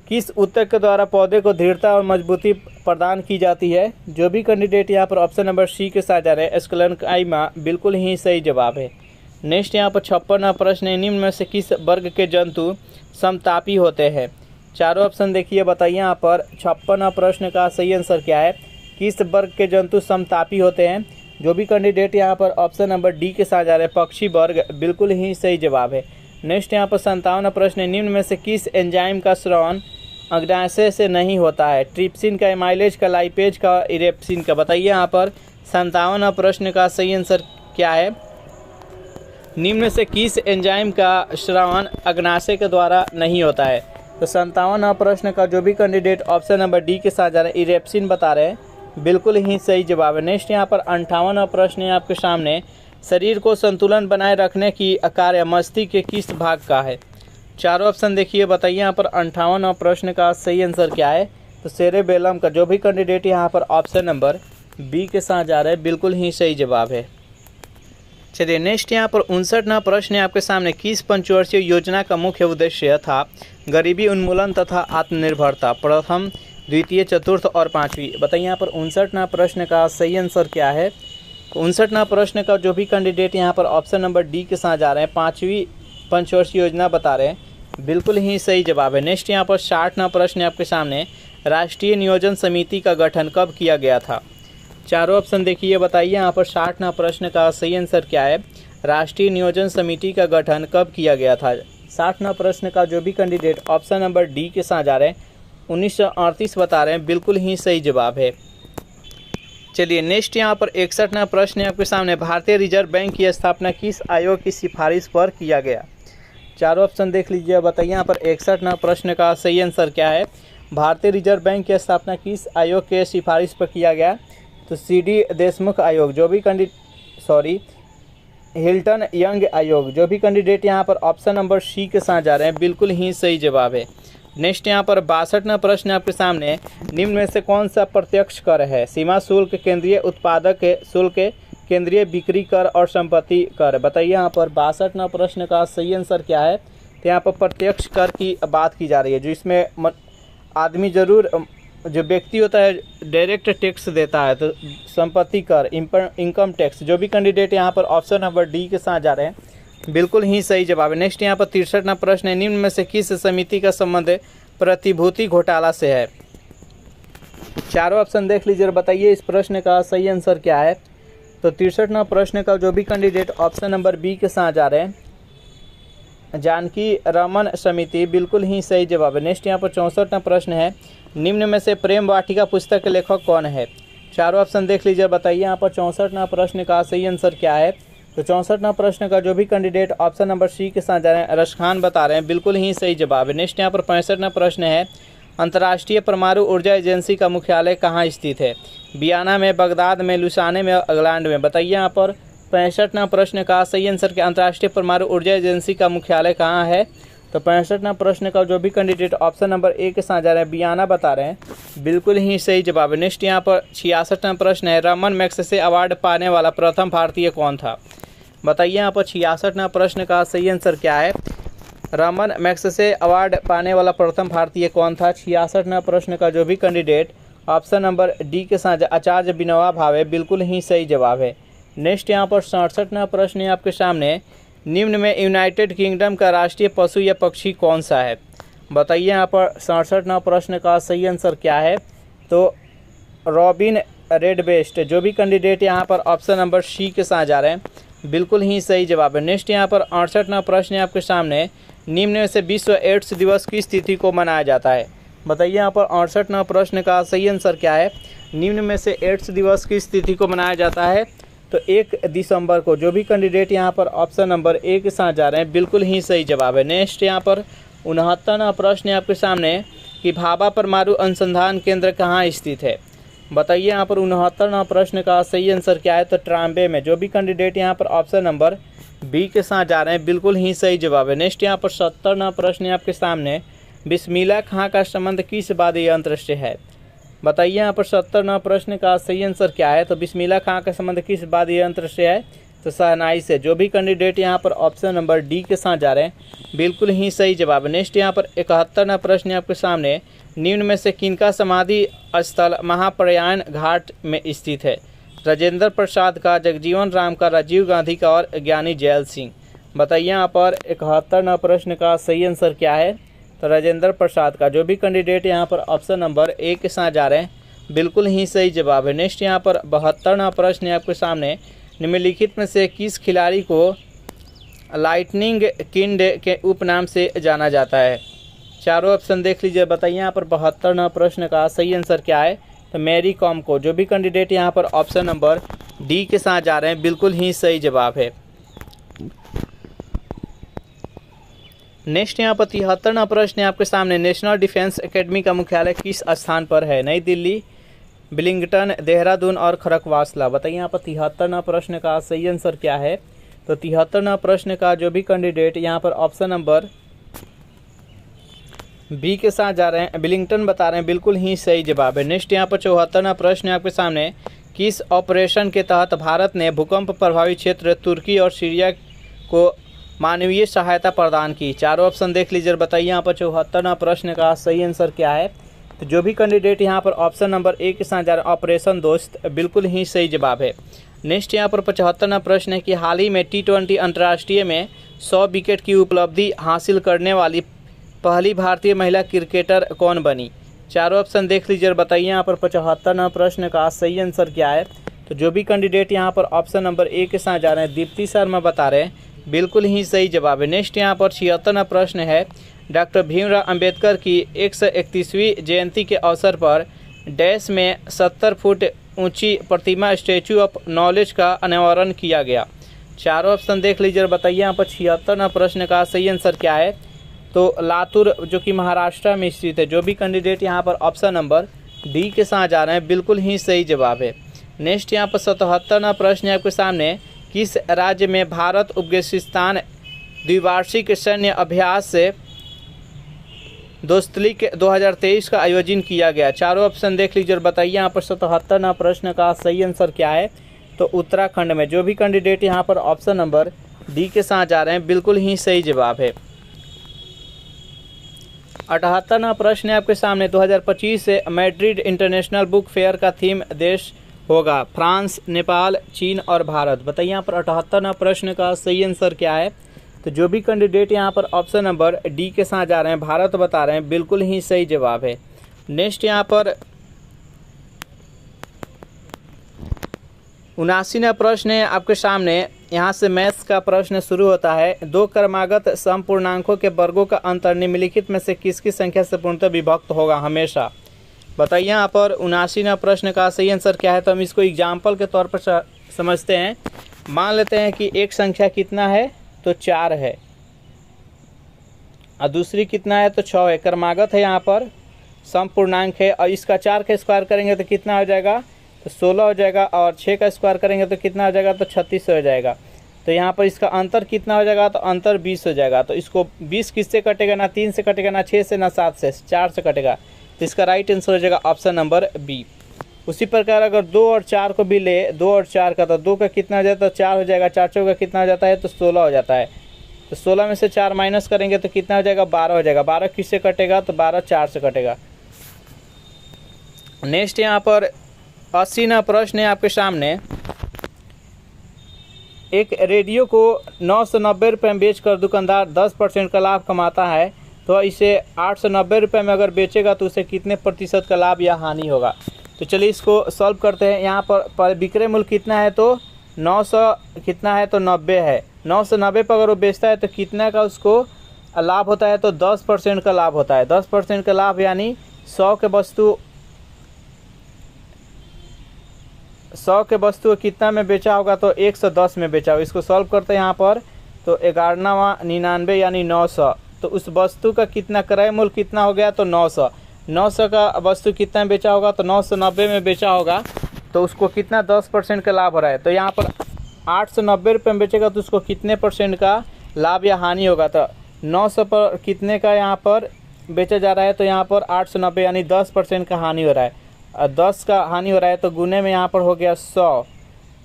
किस ऊतक के द्वारा पौधे को दृढ़ता और मजबूती प्रदान की जाती है। जो भी कैंडिडेट यहाँ पर ऑप्शन नंबर सी के साथ जा रहे हैं स्क्लेरेंकाइमा बिल्कुल ही सही जवाब है। नेक्स्ट यहाँ पर 56वां प्रश्न है निम्न में से किस वर्ग के जंतु समतापी होते हैं। चारों ऑप्शन देखिए बताइए यहाँ पर 56वां प्रश्न का सही आंसर क्या है। किस वर्ग के जंतु समतापी होते हैं। जो भी कैंडिडेट यहाँ पर ऑप्शन नंबर डी के साथ जा रहे हैं पक्षी वर्ग बिल्कुल ही सही जवाब है। नेक्स्ट यहाँ पर 57वां प्रश्न है निम्न में से किस एंजाइम का स्रावन अग्नाशय से नहीं होता है। ट्रिप्सिन का, एमाइलेज का, लाइपेज का, इरेप्सिन का। बताइए यहाँ पर 57वां प्रश्न का सही आंसर क्या है। निम्न में से किस एंजाइम का स्रावन अग्नाशय के द्वारा नहीं होता है। तो 57वां प्रश्न का जो भी कैंडिडेट ऑप्शन नंबर डी के साथ जा रहे हैं इरेप्सिन बता रहे हैं बिल्कुल ही सही जवाब है। नेक्स्ट यहाँ पर 58वां प्रश्न है आपके सामने शरीर को संतुलन बनाए रखने की कार्य मस्तिष्क के किस भाग का है। चारों ऑप्शन देखिए बताइए यहाँ पर 58वां प्रश्न का सही आंसर क्या है। तो सेरेबेलम का। जो भी कैंडिडेट यहाँ पर ऑप्शन नंबर बी के साथ जा रहे हैं बिल्कुल ही सही जवाब है। चलिए नेक्स्ट यहाँ पर 59वां प्रश्न है आपके सामने किस पंचवर्षीय योजना का मुख्य उद्देश्य था गरीबी उन्मूलन तथा आत्मनिर्भरता। प्रथम, द्वितीय, चतुर्थ और पाँचवीं। बताइए यहाँ पर 59वां प्रश्न का सही आंसर क्या है। 59वां प्रश्न का जो भी कैंडिडेट यहाँ पर ऑप्शन नंबर डी के साथ जा रहे हैं पाँचवीं पंचवर्षीय योजना बता रहे हैं बिल्कुल ही सही जवाब है। नेक्स्ट यहाँ पर 60वां प्रश्न है आपके सामने राष्ट्रीय नियोजन समिति का गठन कब किया गया था। चारों ऑप्शन देखिए बताइए यहाँ पर 60वां प्रश्न का सही आंसर क्या है। राष्ट्रीय नियोजन समिति का गठन कब किया गया था। 60वां प्रश्न का जो भी कैंडिडेट ऑप्शन नंबर डी के साथ जा रहे हैं 1938 बता रहे हैं बिल्कुल ही सही जवाब है। चलिए नेक्स्ट यहाँ पर 61वां प्रश्न है आपके सामने भारतीय रिजर्व बैंक की स्थापना किस आयोग की सिफारिश पर किया गया। चारों ऑप्शन देख लीजिए बताइए यहाँ पर 61वां प्रश्न का सही आंसर क्या है। भारतीय रिजर्व बैंक की स्थापना किस आयोग के सिफारिश पर किया गया। तो CD देशमुख आयोग। जो भी हिल्टन यंग आयोग। जो भी कैंडिडेट यहाँ पर ऑप्शन नंबर सी के साथ जा रहे हैं बिल्कुल ही सही जवाब है। नेक्स्ट यहाँ पर 62वां प्रश्न आपके सामने निम्न में से कौन सा प्रत्यक्ष कर है। सीमा शुल्क, केंद्रीय उत्पादक शुल्क, केंद्रीय बिक्री कर और संपत्ति कर। बताइए यहाँ पर 62वां प्रश्न का सही आंसर क्या है। तो यहाँ पर प्रत्यक्ष कर की बात की जा रही है जो इसमें आदमी जरूर जो व्यक्ति होता है डायरेक्ट टैक्स देता है। तो संपत्ति कर, इनकम टैक्स। जो भी कैंडिडेट यहाँ पर ऑप्शन नंबर डी के साथ जा रहे हैं बिल्कुल ही सही जवाब है। नेक्स्ट यहाँ पर 63वां प्रश्न है निम्न में से किस समिति का संबंध प्रतिभूति घोटाला से है। चारों ऑप्शन देख लीजिए और बताइए इस प्रश्न का सही आंसर क्या है। तो 63वां प्रश्न का जो भी कैंडिडेट ऑप्शन नंबर बी के साथ जा रहे हैं जानकी रमन समिति बिल्कुल ही सही जवाब है। नेक्स्ट यहाँ पर 64वां प्रश्न है निम्न में से प्रेम वाटिका पुस्तक के लेखक कौन है। चारों ऑप्शन देख लीजिए बताइए यहाँ पर 64वां प्रश्न का सही आंसर क्या है। तो 64वां प्रश्न का जो भी कैंडिडेट ऑप्शन नंबर सी के साथ जा रहे हैं रसखान बता रहे हैं बिल्कुल ही सही जवाब है। नेक्स्ट यहाँ पर 65वां प्रश्न है अंतर्राष्ट्रीय परमाणु ऊर्जा एजेंसी का मुख्यालय कहाँ स्थित है। वियना में, बगदाद में, लुसाने में, इंग्लैंड में। बताइए यहाँ पर 65वां प्रश्न का सही आंसर क्या अंतर्राष्ट्रीय परमाणु ऊर्जा एजेंसी का मुख्यालय कहाँ है। तो 65वां प्रश्न का जो भी कैंडिडेट ऑप्शन नंबर ए के साथ जा रहे हैं वियना बता रहे हैं बिल्कुल ही सही जवाब है। नेक्स्ट यहाँ पर 66वां प्रश्न है रमन मैग्सेसे अवार्ड पाने वाला प्रथम भारतीय कौन था। बताइए यहाँ पर 66वां प्रश्न का सही आंसर क्या है। रमन मैग्सेसे अवार्ड पाने वाला प्रथम भारतीय कौन था। 66वां प्रश्न का जो भी कैंडिडेट ऑप्शन नंबर डी के साथ आचार्य विनोबा भावे बिल्कुल ही सही जवाब है। नेक्स्ट यहाँ पर 67वां प्रश्न है आपके सामने निम्न में यूनाइटेड किंगडम का राष्ट्रीय पशु या पक्षी कौन सा है। बताइए यहाँ पर 67वां प्रश्न का सही आंसर क्या है। तो रॉबिन रेडब्रेस्ट। जो भी कैंडिडेट यहाँ पर ऑप्शन नंबर सी के साथ जा रहे हैं बिल्कुल ही सही जवाब है। नेक्स्ट यहाँ पर 68वां प्रश्न है आपके सामने, निम्न में से विश्व एड्स दिवस की तिथि को मनाया जाता है। बताइए यहाँ पर 68वां प्रश्न का सही आंसर क्या है। निम्न में से एड्स दिवस की तिथि को मनाया जाता है तो 1 दिसंबर को। जो भी कैंडिडेट यहाँ पर ऑप्शन नंबर ए के साथ जा रहे हैं बिल्कुल ही सही जवाब है। नेक्स्ट यहाँ पर 69वां प्रश्न है आपके सामने कि भाभा परमाणु अनुसंधान केंद्र कहाँ स्थित है। बताइए यहाँ पर 69वां प्रश्न का सही आंसर क्या है। तो ट्राम्बे में। जो भी कैंडिडेट यहाँ पर ऑप्शन नंबर बी के साथ जा रहे हैं बिल्कुल ही सही जवाब है। नेक्स्ट यहाँ पर 70वां प्रश्न है आपके सामने, बिस्मिल्लाह खां का संबंध किस वाद्य यंत्र से है। बताइए यहाँ पर 70वां प्रश्न का सही आंसर क्या है। तो बिस्मिल्लाह खां का संबंध किस वाद्य यंत्र से है। तो शहनाई से। जो भी कैंडिडेट यहाँ पर ऑप्शन नंबर डी के साथ जा रहे हैं बिल्कुल ही सही जवाब है। नेक्स्ट यहाँ पर 71वां प्रश्न है आपके सामने, निम्न में से किनका समाधि स्थल महाप्रयाण घाट में स्थित है। राजेंद्र प्रसाद का, जगजीवन राम का, राजीव गांधी का और ज्ञानी जैल सिंह। बताइए यहाँ पर 71वां प्रश्न का सही आंसर क्या है। तो राजेंद्र प्रसाद का। जो भी कैंडिडेट यहाँ पर ऑप्शन नंबर ए के साथ जा रहे हैं बिल्कुल ही सही जवाब है। नेक्स्ट यहाँ पर 72वां प्रश्न है आपके सामने, निम्नलिखित में से किस खिलाड़ी को लाइटनिंग किंड के उपनाम से जाना जाता है। चारों ऑप्शन देख लीजिए। बताइए यहाँ पर 72वां प्रश्न का सही आंसर क्या है। तो मैरी कॉम को। जो भी कैंडिडेट यहाँ पर ऑप्शन नंबर डी के साथ जा रहे हैं बिल्कुल ही सही जवाब है। नेक्स्ट यहाँ पर 73वां प्रश्न है आपके सामने, नेशनल डिफेंस एकेडमी का मुख्यालय किस स्थान पर है। नई दिल्ली, विलिंगटन, देहरादून और खड़गवासला। बताइए यहाँ पर 73वां प्रश्न का सही आंसर क्या है। तो 73वां प्रश्न का जो भी कैंडिडेट यहाँ पर ऑप्शन नंबर बी के साथ जा रहे हैं विलिंगटन बता रहे हैं बिल्कुल ही सही जवाब है। नेक्स्ट यहाँ पर 74वां प्रश्न है आपके सामने, किस ऑपरेशन के तहत भारत ने भूकंप प्रभावित क्षेत्र तुर्की और सीरिया को मानवीय सहायता प्रदान की। चारों ऑप्शन देख लीजिए। बताइए यहाँ पर 74वां प्रश्न का सही आंसर क्या है। तो जो भी कैंडिडेट यहाँ पर ऑप्शन नंबर ए के साथ जा रहे हैं ऑपरेशन दोस्त बिल्कुल ही सही जवाब है। नेक्स्ट यहाँ पर 75वां प्रश्न है कि हाल ही में T20 अंतर्राष्ट्रीय में 100 विकेट की उपलब्धि हासिल करने वाली पहली भारतीय महिला क्रिकेटर कौन बनी। चारों ऑप्शन देख लीजिए। बताइए यहाँ पर 75वां प्रश्न का सही आंसर क्या है। तो जो भी कैंडिडेट यहाँ पर ऑप्शन नंबर ए के साथ जा रहे हैं दीप्ति शर्मा बता रहे हैं बिल्कुल ही सही जवाब है। नेक्स्ट यहाँ पर 76वां प्रश्न है, डॉक्टर भीमराव अंबेडकर की 131वीं जयंती के अवसर पर डैश में 70 फुट ऊंची प्रतिमा स्टैचू ऑफ नॉलेज का अनावरण किया गया। चारों ऑप्शन देख लीजिए। बताइए यहाँ पर 76वां प्रश्न का सही आंसर क्या है। तो लातूर जो कि महाराष्ट्र में स्थित है। जो भी कैंडिडेट यहाँ पर ऑप्शन नंबर डी के साथ जा रहे हैं बिल्कुल ही सही जवाब है। नेक्स्ट यहाँ पर 77वां प्रश्न है आपके सामने, किस राज्य में भारत अफगानिस्तान द्विवार्षिक सैन्य अभ्यास से दोस्तली के 2023 का आयोजन किया गया। चारों ऑप्शन देख लीजिए और बताइए यहाँ पर 77वां प्रश्न का सही आंसर क्या है। तो उत्तराखंड में। जो भी कैंडिडेट यहाँ पर ऑप्शन नंबर डी के साथ जा रहे हैं बिल्कुल ही सही जवाब है। 78वां प्रश्न है आपके सामने, 2025 से मैड्रिड इंटरनेशनल बुक फेयर का थीम देश होगा फ्रांस, नेपाल, चीन और भारत। बताइए यहाँ पर 78वां प्रश्न का सही आंसर क्या है। तो जो भी कैंडिडेट यहाँ पर ऑप्शन नंबर डी के साथ जा रहे हैं भारत बता रहे हैं बिल्कुल ही सही जवाब है। नेक्स्ट यहाँ पर 79वां प्रश्न है आपके सामने। यहाँ से मैथ्स का प्रश्न शुरू होता है, दो क्रमागत समपूर्णांकों के वर्गों का अंतर निम्नलिखित में से किसकी संख्या से पूर्णतः विभक्त होगा हमेशा। बताइए यहाँ पर 79वां प्रश्न का सही आंसर क्या है। तो हम इसको एग्जाम्पल के तौर पर समझते हैं। मान लेते हैं कि एक संख्या कितना है तो 4 है और दूसरी कितना है तो 6 है। क्रमागत है, यहाँ पर समपूर्णांक है और इसका 4 का स्क्वायर करेंगे तो कितना हो जाएगा तो 16 हो जाएगा और 6 का स्क्वायर करेंगे तो कितना हो जाएगा तो 36 हो जाएगा। तो यहाँ पर इसका अंतर कितना हो जाएगा तो अंतर 20 हो जाएगा। तो इसको 20 किससे कटेगा, ना 3 से कटेगा, ना 6 से, ना 7 से, 4 से कटेगा। तो इसका राइट आंसर हो जाएगा ऑप्शन नंबर बी। उसी प्रकार अगर 2 और 4 को भी ले, 2 और 4 का, तो 2 का कितना हो जाता है तो 4 हो जाएगा, 4 का कितना हो जाता है तो 16 हो जाता है। तो 16 में से 4 माइनस करेंगे तो कितना हो जाएगा 12 हो जाएगा। 12 किससे कटेगा तो 12 4 से कटेगा। नेक्स्ट यहाँ पर 80वां प्रश्न है आपके सामने, एक रेडियो को 990 रुपये में बेचकर दुकानदार 10% का लाभ कमाता है तो इसे 890 रुपये में अगर बेचेगा तो उसे कितने प्रतिशत का लाभ या हानि होगा। तो चलिए इसको सॉल्व करते हैं। यहाँ पर विक्रय मूल्य कितना है तो 900 कितना है तो 90 है। 990 पर अगर वो बेचता है तो कितना का उसको लाभ होता है तो 10% का लाभ होता है। 10% का लाभ यानी 100 के वस्तु कितना में बेचा होगा तो 110 में बेचा होगा। इसको सॉल्व करते हैं यहाँ पर तो 1199 यानी 900। तो उस वस्तु का कितना क्रय मूल्य कितना हो गया तो 900। 900 का वस्तु कितना में बेचा होगा तो 990 में बेचा होगा। तो उसको कितना 10% का लाभ हो रहा है। तो यहाँ पर 890 रुपये में बेचेगा तो उसको कितने % का लाभ या हानि होगा। तो 900 पर कितने का यहाँ पर बेचा जा रहा है तो यहाँ पर 890 यानी 10% का हानि हो रहा है। 10 का हानि हो रहा है तो गुने में यहाँ पर हो गया 100।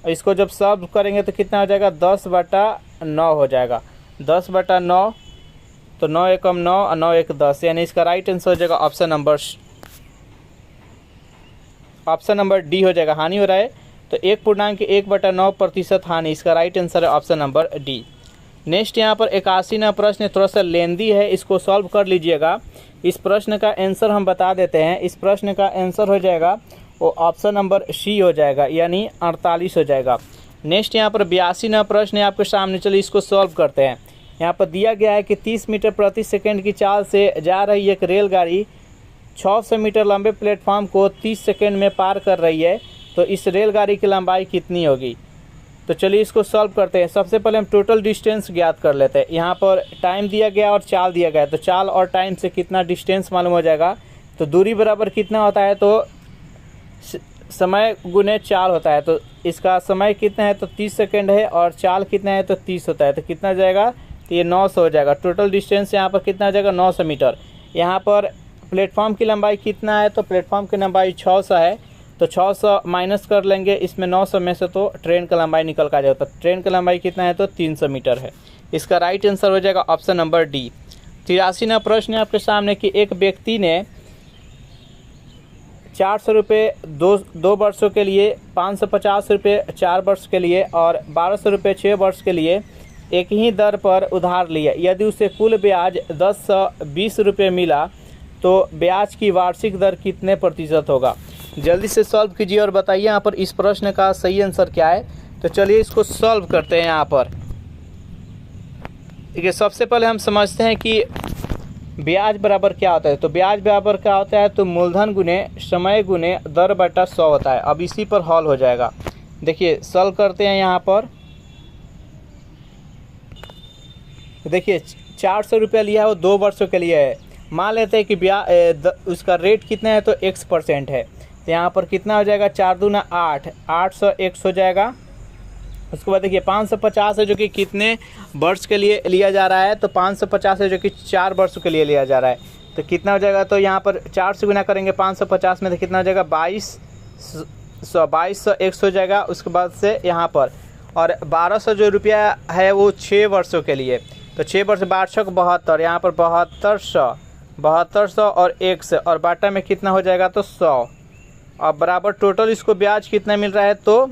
इसको जब सॉल्व करेंगे तो कितना हो जाएगा 10/9 हो जाएगा। 10/9 तो 9 एकम 9 और 9 एक 10 यानी इसका राइट आंसर हो जाएगा ऑप्शन नंबर डी हो जाएगा। हानि हो रहा है तो 1.1/9% हानि, इसका राइट आंसर है ऑप्शन नंबर डी। नेक्स्ट यहाँ पर 81वां प्रश्न थोड़ा सा लेंदी है, इसको सॉल्व कर लीजिएगा। इस प्रश्न का आंसर हम बता देते हैं। इस प्रश्न का आंसर हो जाएगा वो ऑप्शन नंबर सी हो जाएगा यानी 48 हो जाएगा। नेक्स्ट यहाँ पर 82वां प्रश्न है आपके सामने, चलिए इसको सॉल्व करते हैं। यहाँ पर दिया गया है कि 30 मीटर प्रति सेकंड की चाल से जा रही एक रेलगाड़ी 600 मीटर लंबे प्लेटफॉर्म को 30 सेकंड में पार कर रही है, तो इस रेलगाड़ी की लंबाई कितनी होगी। तो चलिए इसको सॉल्व करते हैं। सबसे पहले हम टोटल डिस्टेंस ज्ञात कर लेते हैं। यहाँ पर टाइम दिया गया और चाल दिया गया है, तो चाल और टाइम से कितना डिस्टेंस मालूम हो जाएगा। तो दूरी बराबर कितना होता है तो समय गुने चाल होता है। तो इसका समय कितना है तो 30 सेकंड है और चाल कितना है तो 30 होता है। तो कितना जाएगा तो ये 900 हो जाएगा। टोटल डिस्टेंस यहाँ पर कितना आ जाएगा 900 मीटर। यहाँ पर प्लेटफॉर्म की लंबाई कितना है तो प्लेटफॉर्म की लंबाई 600 है, तो 600 माइनस कर लेंगे इसमें 900 में से तो ट्रेन का लंबाई निकल कर आ जाएगा। तो ट्रेन का लंबाई कितना है तो 300 मीटर है। इसका राइट आंसर हो जाएगा ऑप्शन नंबर डी। 83वां प्रश्न है आपके सामने कि एक व्यक्ति ने 400 रुपये 2 वर्षों के लिए, 550 रुपये 4 वर्ष के लिए और 1200 रुपये 6 वर्ष के लिए एक ही दर पर उधार लिया। यदि उसे कुल ब्याज 1020 रुपये मिला तो ब्याज की वार्षिक दर कितने प्रतिशत होगा। जल्दी से सॉल्व कीजिए और बताइए यहाँ पर इस प्रश्न का सही आंसर क्या है। तो चलिए इसको सॉल्व करते हैं। यहाँ पर देखिए सबसे पहले हम समझते हैं कि ब्याज बराबर क्या होता है। तो ब्याज बराबर क्या होता है तो मूलधन गुने समय गुने दर बटा 100 होता है। अब इसी पर हल हो जाएगा। देखिए सॉल्व करते हैं। यहाँ पर देखिए 400 रुपया लिया है वो 2 वर्षों के लिए है। मान लेते हैं कि ब्याज उसका रेट कितना है तो x% है। तो यहाँ पर कितना हो जाएगा 4 दूना 8, 800x हो जाएगा। उसके बाद देखिए 550 है जो कि कितने वर्ष के लिए लिया जा रहा है तो 550 है जो कि 4 वर्षों के लिए लिया जा रहा है। तो कितना हो जाएगा तो यहाँ पर 4 से गुना करेंगे 550 में तो कितना हो जाएगा 2200 x हो जाएगा। उसके बाद से यहाँ पर और 1200 जो रुपया है वो 6 वर्षों के लिए, तो 6 वर्ष 1272, यहाँ पर 7200 और x और बाटा में कितना हो जाएगा तो 100 और बराबर टोटल इसको ब्याज कितना मिल रहा है तो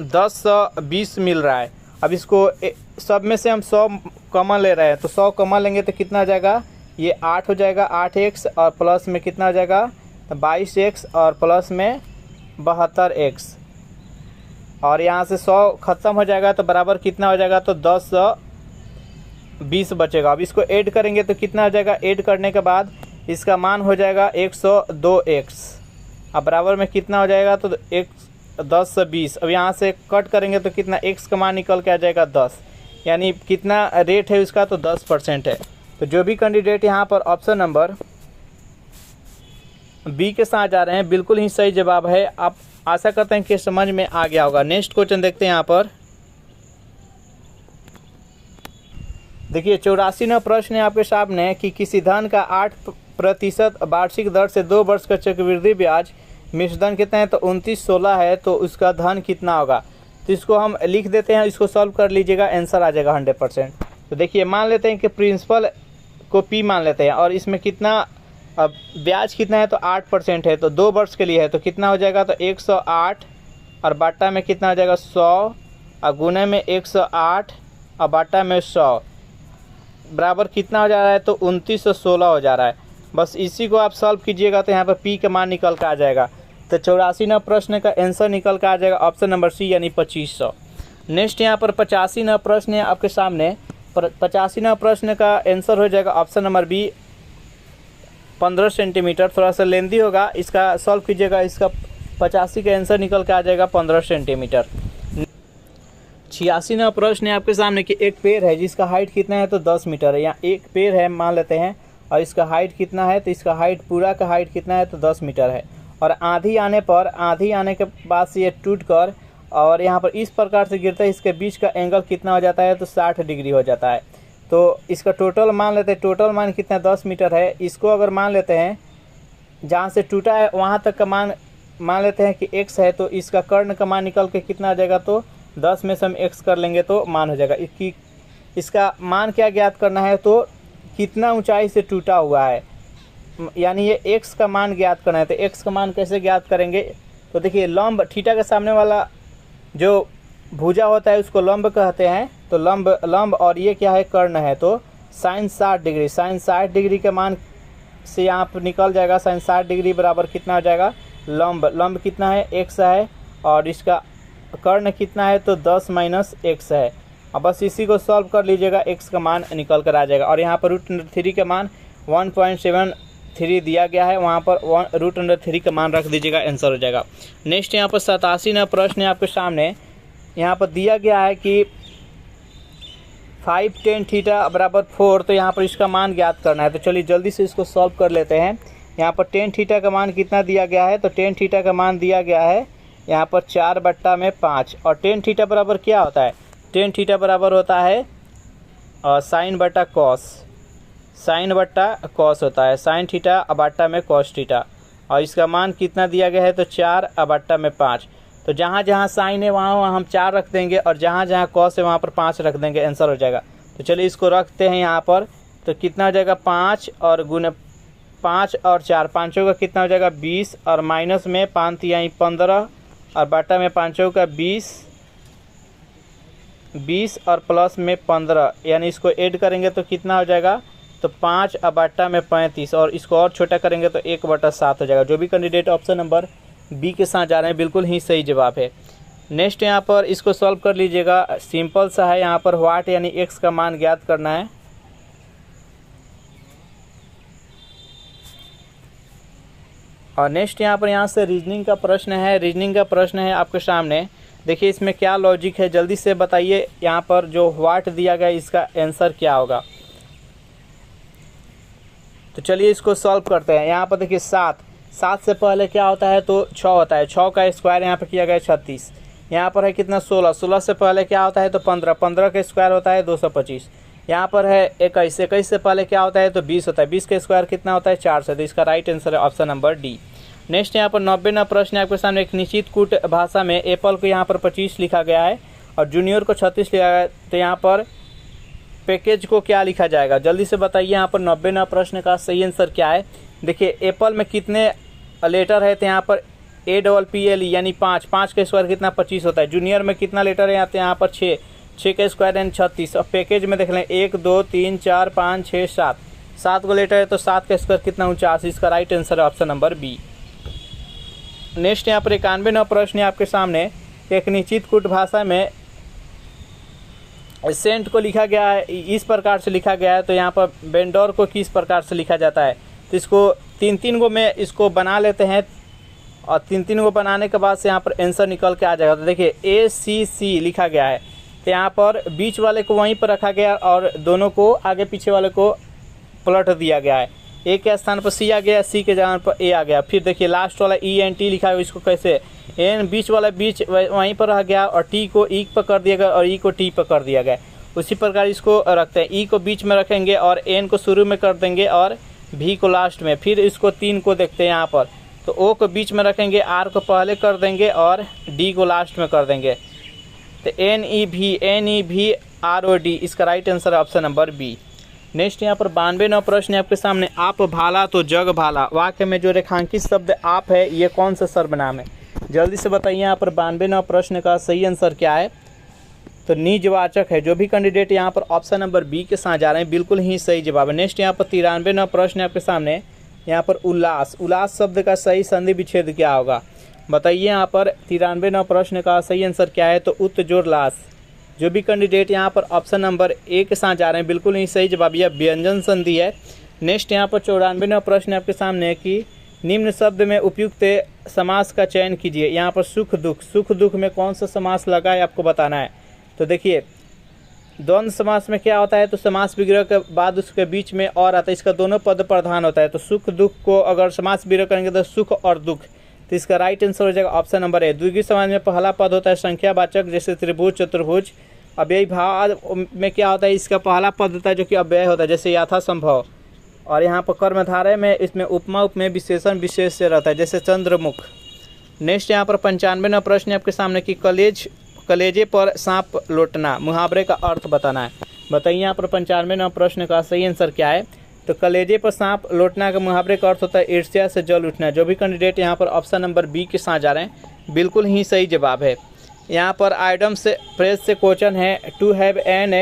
1020 मिल रहा है। अब इसको सब में से हम 100 कॉमन ले रहे हैं तो 100 कॉमन लेंगे तो कितना हो जाएगा ये 8 हो जाएगा 8x और प्लस में कितना हो जाएगा तो 22x और प्लस में 72x और यहाँ से 100 ख़त्म हो जाएगा तो बराबर कितना हो जाएगा तो 1020 बचेगा। अब इसको ऐड करेंगे तो कितना हो जाएगा, ऐड करने के बाद इसका मान हो जाएगा 102x। अब बराबर में कितना हो जाएगा तो 1020। अब यहाँ से कट करेंगे तो कितना x का मान निकल के आ जाएगा 10, यानी कितना रेट है उसका तो 10% है। तो जो भी कैंडिडेट यहाँ पर ऑप्शन नंबर बी के साथ जा रहे हैं बिल्कुल ही सही जवाब है। आप आशा करते हैं कि समझ में आ गया होगा। नेक्स्ट क्वेश्चन देखते हैं। यहाँ पर देखिए 84वां प्रश्न है आपके सामने कि किसी धन का 8% वार्षिक दर से 2 वर्ष का चक्रवृद्धि ब्याज मिश्र धन कितना है तो 2916 है, तो उसका धन कितना होगा। तो इसको हम लिख देते हैं, इसको सॉल्व कर लीजिएगा, आंसर आ जाएगा 100%। तो देखिए मान लेते हैं कि प्रिंसिपल को P मान लेते हैं और इसमें कितना अब ब्याज कितना है तो 8% है, तो 2 वर्ष के लिए है तो कितना हो जाएगा तो 108 और बाटा में कितना हो जाएगा 100 और गुने में 108 और बाटा में 100 बराबर कितना हो जा रहा है, तो 2916 हो जा रहा है। बस इसी को आप सॉल्व कीजिएगा तो यहाँ पर पी का मान निकल कर आ जाएगा। तो 84वां प्रश्न का आंसर निकल कर आ जाएगा ऑप्शन नंबर सी यानी 2500। नेक्स्ट यहाँ पर 85वां प्रश्न है आपके सामने। 85वां प्रश्न का आंसर हो जाएगा ऑप्शन नंबर बी 15 सेंटीमीटर। थोड़ा सा लेंदी होगा, इसका सॉल्व कीजिएगा, इसका 85 का आंसर निकल के आ जाएगा 15 सेंटीमीटर। 86वां प्रश्न है आपके सामने कि एक पेड़ है जिसका हाइट कितना है, तो 10 मीटर है। यहाँ एक पेड़ है मान लेते हैं और इसका हाइट कितना है, तो इसका हाइट पूरा का हाइट कितना है, तो 10 मीटर है। और आंधी आने के बाद से ये टूट कर और यहाँ पर इस प्रकार से गिरता है, इसके बीच का एंगल कितना हो जाता है, तो 60 डिग्री हो जाता है। तो इसका टोटल मान लेते हैं, टोटल मान कितना 10 मीटर है। इसको अगर मान लेते हैं जहाँ से टूटा है वहाँ तक का मान लेते हैं कि x है, तो इसका कर्ण का मान निकल के कितना आ जाएगा, तो 10 में से हम x कर लेंगे तो मान हो जाएगा। इसका मान क्या ज्ञात करना है, तो कितना ऊंचाई से टूटा हुआ है, यानी ये x का मान ज्ञात करना है। तो x का मान कैसे ज्ञात करेंगे, तो देखिए लंब थीटा के सामने वाला जो भुजा होता है उसको लंब कहते हैं। तो लंब और ये क्या है, कर्ण है। तो साइन 60 डिग्री, साइन 60 डिग्री के मान से यहाँ पर निकल जाएगा साइन 60 डिग्री बराबर कितना हो जाएगा, लंब कितना है, x है, और इसका कर्ण कितना है, तो 10 माइनस x है। अब बस इसी को सॉल्व कर लीजिएगा, x का मान निकल कर आ जाएगा। और यहाँ पर √3 का मान 1.73 दिया गया है, वहाँ पर √3 का मान रख दीजिएगा, आंसर हो जाएगा। नेक्स्ट यहाँ पर 87वां प्रश्न है आपके सामने। यहाँ पर दिया गया है कि 5 tan थीटा बराबर 4, तो यहाँ पर इसका मान ज्ञात करना है। तो चलिए जल्दी से इसको सॉल्व कर लेते हैं। यहाँ पर tan थीटा का मान कितना दिया गया है, तो tan थीटा का मान दिया गया है यहाँ पर 4/5। और tan थीटा बराबर क्या होता है, tan थीटा बराबर होता है साइन बटा कॉस होता है, साइन थीटा बटा में कॉस थीटा। और इसका मान कितना दिया गया है, तो 4/5। तो जहाँ जहाँ साइन है वहाँ हम 4 रख देंगे, और जहाँ जहाँ कॉस है वहाँ पर 5 रख देंगे, आंसर हो जाएगा। तो चलिए इसको रखते हैं यहाँ पर। तो कितना हो जाएगा, 5 और गुने 5 और 4, पाँचों का कितना हो जाएगा 20, और माइनस में 5 यानी 15, और बटा में पाँचों का 20 और प्लस में 15, यानी इसको ऐड करेंगे तो कितना हो जाएगा, तो 5 और बटा में 35, और इसको और छोटा करेंगे तो 1/7 हो जाएगा। जो भी कैंडिडेट ऑप्शन नंबर बी के साथ जा रहे हैं बिल्कुल ही सही जवाब है। नेक्स्ट यहाँ पर इसको सॉल्व कर लीजिएगा, सिंपल सा है। यहाँ पर वाट यानी x का मान ज्ञात करना है। और नेक्स्ट यहाँ से रीजनिंग का प्रश्न है आपके सामने। देखिए इसमें क्या लॉजिक है, जल्दी से बताइए। यहाँ पर जो वाट दिया गया इसका आंसर क्या होगा। तो चलिए इसको सॉल्व करते हैं। यहाँ पर देखिए 7 से पहले क्या होता है, तो 6 होता है। 6 का स्क्वायर यहाँ पर किया गया 36। यहाँ पर है कितना 16 से पहले क्या होता है, तो 15 का स्क्वायर होता है 225। यहाँ पर है 21 से पहले क्या होता है, तो 20 होता है। 20 का स्क्वायर कितना होता है 400। तो इसका राइट आंसर है ऑप्शन नंबर डी। नेक्स्ट यहाँ पर 90वां प्रश्न है आपके सामने। एक निश्चित कूट भाषा में एप्पल को यहाँ पर 25 लिखा गया है और जूनियर को 36 लिखा गया है। तो यहाँ पर पैकेज को क्या लिखा जाएगा, जल्दी से बताइए। यहाँ पर 90वां प्रश्न का सही आंसर क्या है। देखिए एप्पल में कितने लेटर है, तो यहाँ पर APPLE यानी 5 का स्क्वायर कितना 25 होता है। जूनियर में कितना लेटर है, यहाँ पर 6 का स्क्वायर यानी 36। और पैकेज में देख लें 1 2 3 4 5 6 7 को लेटर है, तो 7 का स्क्वायर कितना 49। इसका राइट आंसर है ऑप्शन नंबर बी। नेक्स्ट यहाँ पर 91वां प्रश्न है आपके सामने। एक निश्चित कूट भाषा में सेंट को लिखा गया है, इस प्रकार से लिखा गया है। तो यहाँ पर बेंडोर को किस प्रकार से लिखा जाता है, तो इसको 3 गो में इसको बना लेते हैं। और 3 गो बनाने के बाद से यहाँ पर आंसर निकल के आ जाएगा। तो देखिए ACC लिखा गया है, तो यहाँ पर बीच वाले को वहीं पर रखा गया और दोनों को आगे पीछे वाले को पलट दिया गया है। A के स्थान पर C आ गया, C के जगह पर A आ गया। फिर देखिए लास्ट वाला ENT लिखा है, इसको कैसे N बीच वाला बीच वहीं पर रह गया और T को E पर कर दिया गया और E को T पर कर दिया गया। उसी प्रकार इसको रखते हैं, E को बीच में रखेंगे और N को शुरू में कर देंगे और V को लास्ट में। फिर इसको 3 को देखते हैं यहाँ पर, तो O को बीच में रखेंगे, R को पहले कर देंगे और D को लास्ट में कर देंगे। तो NEVROD इसका right answer option number B. Next यहाँ पर 92वां प्रश्न है आपके सामने। आप भाला तो जग भाला, वाक्य में जो रेखांकित शब्द आप है ये कौन सा सर्वनाम है, जल्दी से बताइए। यहाँ पर 92वां प्रश्न का सही आंसर क्या है। तो निजवाचक है। जो भी कैंडिडेट यहाँ पर ऑप्शन नंबर बी के साथ जा रहे हैं बिल्कुल ही सही जवाब है। नेक्स्ट यहाँ पर 93वां प्रश्न है आपके सामने। यहाँ पर उल्लास, उल्लास शब्द का सही संधि विच्छेद क्या होगा? बताइए यहाँ पर 93वां प्रश्न का सही आंसर क्या है? तो उत्जोरलास। जो भी कैंडिडेट यहाँ पर ऑप्शन नंबर ए के साथ जा रहे हैं बिल्कुल ही सही जवाब, यह व्यंजन संधि है। नेक्स्ट यहाँ पर 94वां प्रश्न आपके सामने है कि निम्न शब्द में उपयुक्त समास का चयन कीजिए। यहाँ पर सुख दुख, सुख दुख में कौन सा समास लगा है आपको बताना है। तो देखिए द्वंद्व समास में क्या होता है? तो समास विग्रह के बाद उसके बीच में और आता है, इसका दोनों पद प्रधान होता है। तो सुख दुख को अगर समास विग्रह करेंगे तो सुख और दुख, तो इसका राइट आंसर हो जाएगा ऑप्शन नंबर ए। द्विगु समास में पहला पद होता है संख्यावाचक, जैसे त्रिभुज चतुर्भुज। अव्ययी भाव में क्या होता है? इसका पहला पद होता है जो कि अव्यय होता है, जैसे यथासंभव। और यहाँ पर कर्मधारय में इसमें उपमा उपमेय विशेषण विशेष से रहता है, जैसे चंद्रमुख। नेक्स्ट यहाँ पर 95वां प्रश्न आपके सामने कि कलेजे पर सांप लौटना, मुहावरे का अर्थ बताना है। बताइए यहाँ पर 95वां प्रश्न का सही आंसर क्या है? तो कलेजे पर सांप लौटना का मुहावरे का अर्थ होता है ईर्ष्या से जल उठना। जो भी कैंडिडेट यहाँ पर ऑप्शन नंबर बी के साथ जा रहे हैं बिल्कुल ही सही जवाब है। यहाँ पर आइडम से फ्रेज से क्वेश्चन है to have an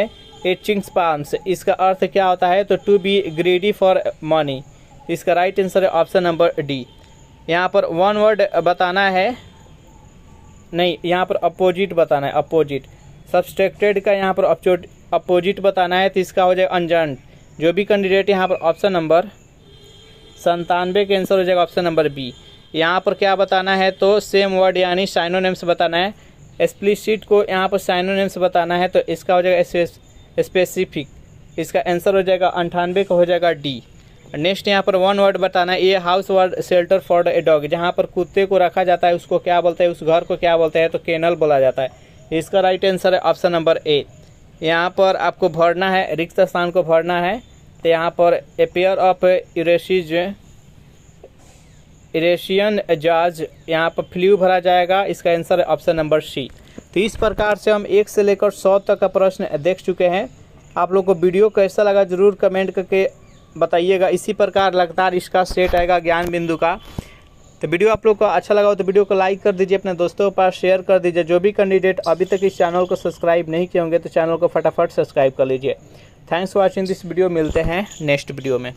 itching palms, इसका अर्थ क्या होता है? तो to be greedy for money. इसका राइट आंसर है ऑप्शन नंबर डी। यहाँ पर वन वर्ड बताना है, नहीं यहाँ पर अपोजिट बताना है, अपोजिट। सब्सट्रैक्टेड का यहाँ पर अपोजिट बताना है, तो इसका हो जाएगा अनजर्न। जो भी कैंडिडेट यहाँ पर ऑप्शन नंबर 97 के आंसर हो जाएगा ऑप्शन नंबर बी। यहाँ पर क्या बताना है? तो सेम वर्ड यानी साइनोनिम्स बताना है। एक्सप्लिसिट को यहाँ पर साइनोनिम्स बताना है, तो इसका हो जाएगा स्पेसिफिक। इसका आंसर हो जाएगा 98 का हो जाएगा डी। नेक्स्ट यहाँ पर वन वर्ड बताना है, ये house word shelter for a dog, जहाँ पर कुत्ते को रखा जाता है उसको क्या बोलते हैं? उस घर को क्या बोलते हैं? तो केनल बोला जाता है। इसका राइट आंसर है ऑप्शन नंबर ए। यहाँ पर आपको भरना है, रिक्त स्थान को भरना है। तो यहाँ पर ए पेयर ऑफ इरेशियन जाज, यहाँ पर फ्लू भरा जाएगा। इसका आंसर है ऑप्शन नंबर सी। तो इस प्रकार से हम 1 से लेकर 100 तक का प्रश्न देख चुके हैं। आप लोग को वीडियो कैसा लगा जरूर कमेंट करके बताइएगा। इसी प्रकार लगातार इसका सेट आएगा ज्ञान बिंदु का। तो वीडियो आप लोग को अच्छा लगा हो तो वीडियो को लाइक कर दीजिए, अपने दोस्तों के पास शेयर कर दीजिए। जो भी कैंडिडेट अभी तक इस चैनल को सब्सक्राइब नहीं किए होंगे तो चैनल को फटाफट सब्सक्राइब कर लीजिए। Thanks for watching this video. मिलते हैं नेक्स्ट वीडियो में।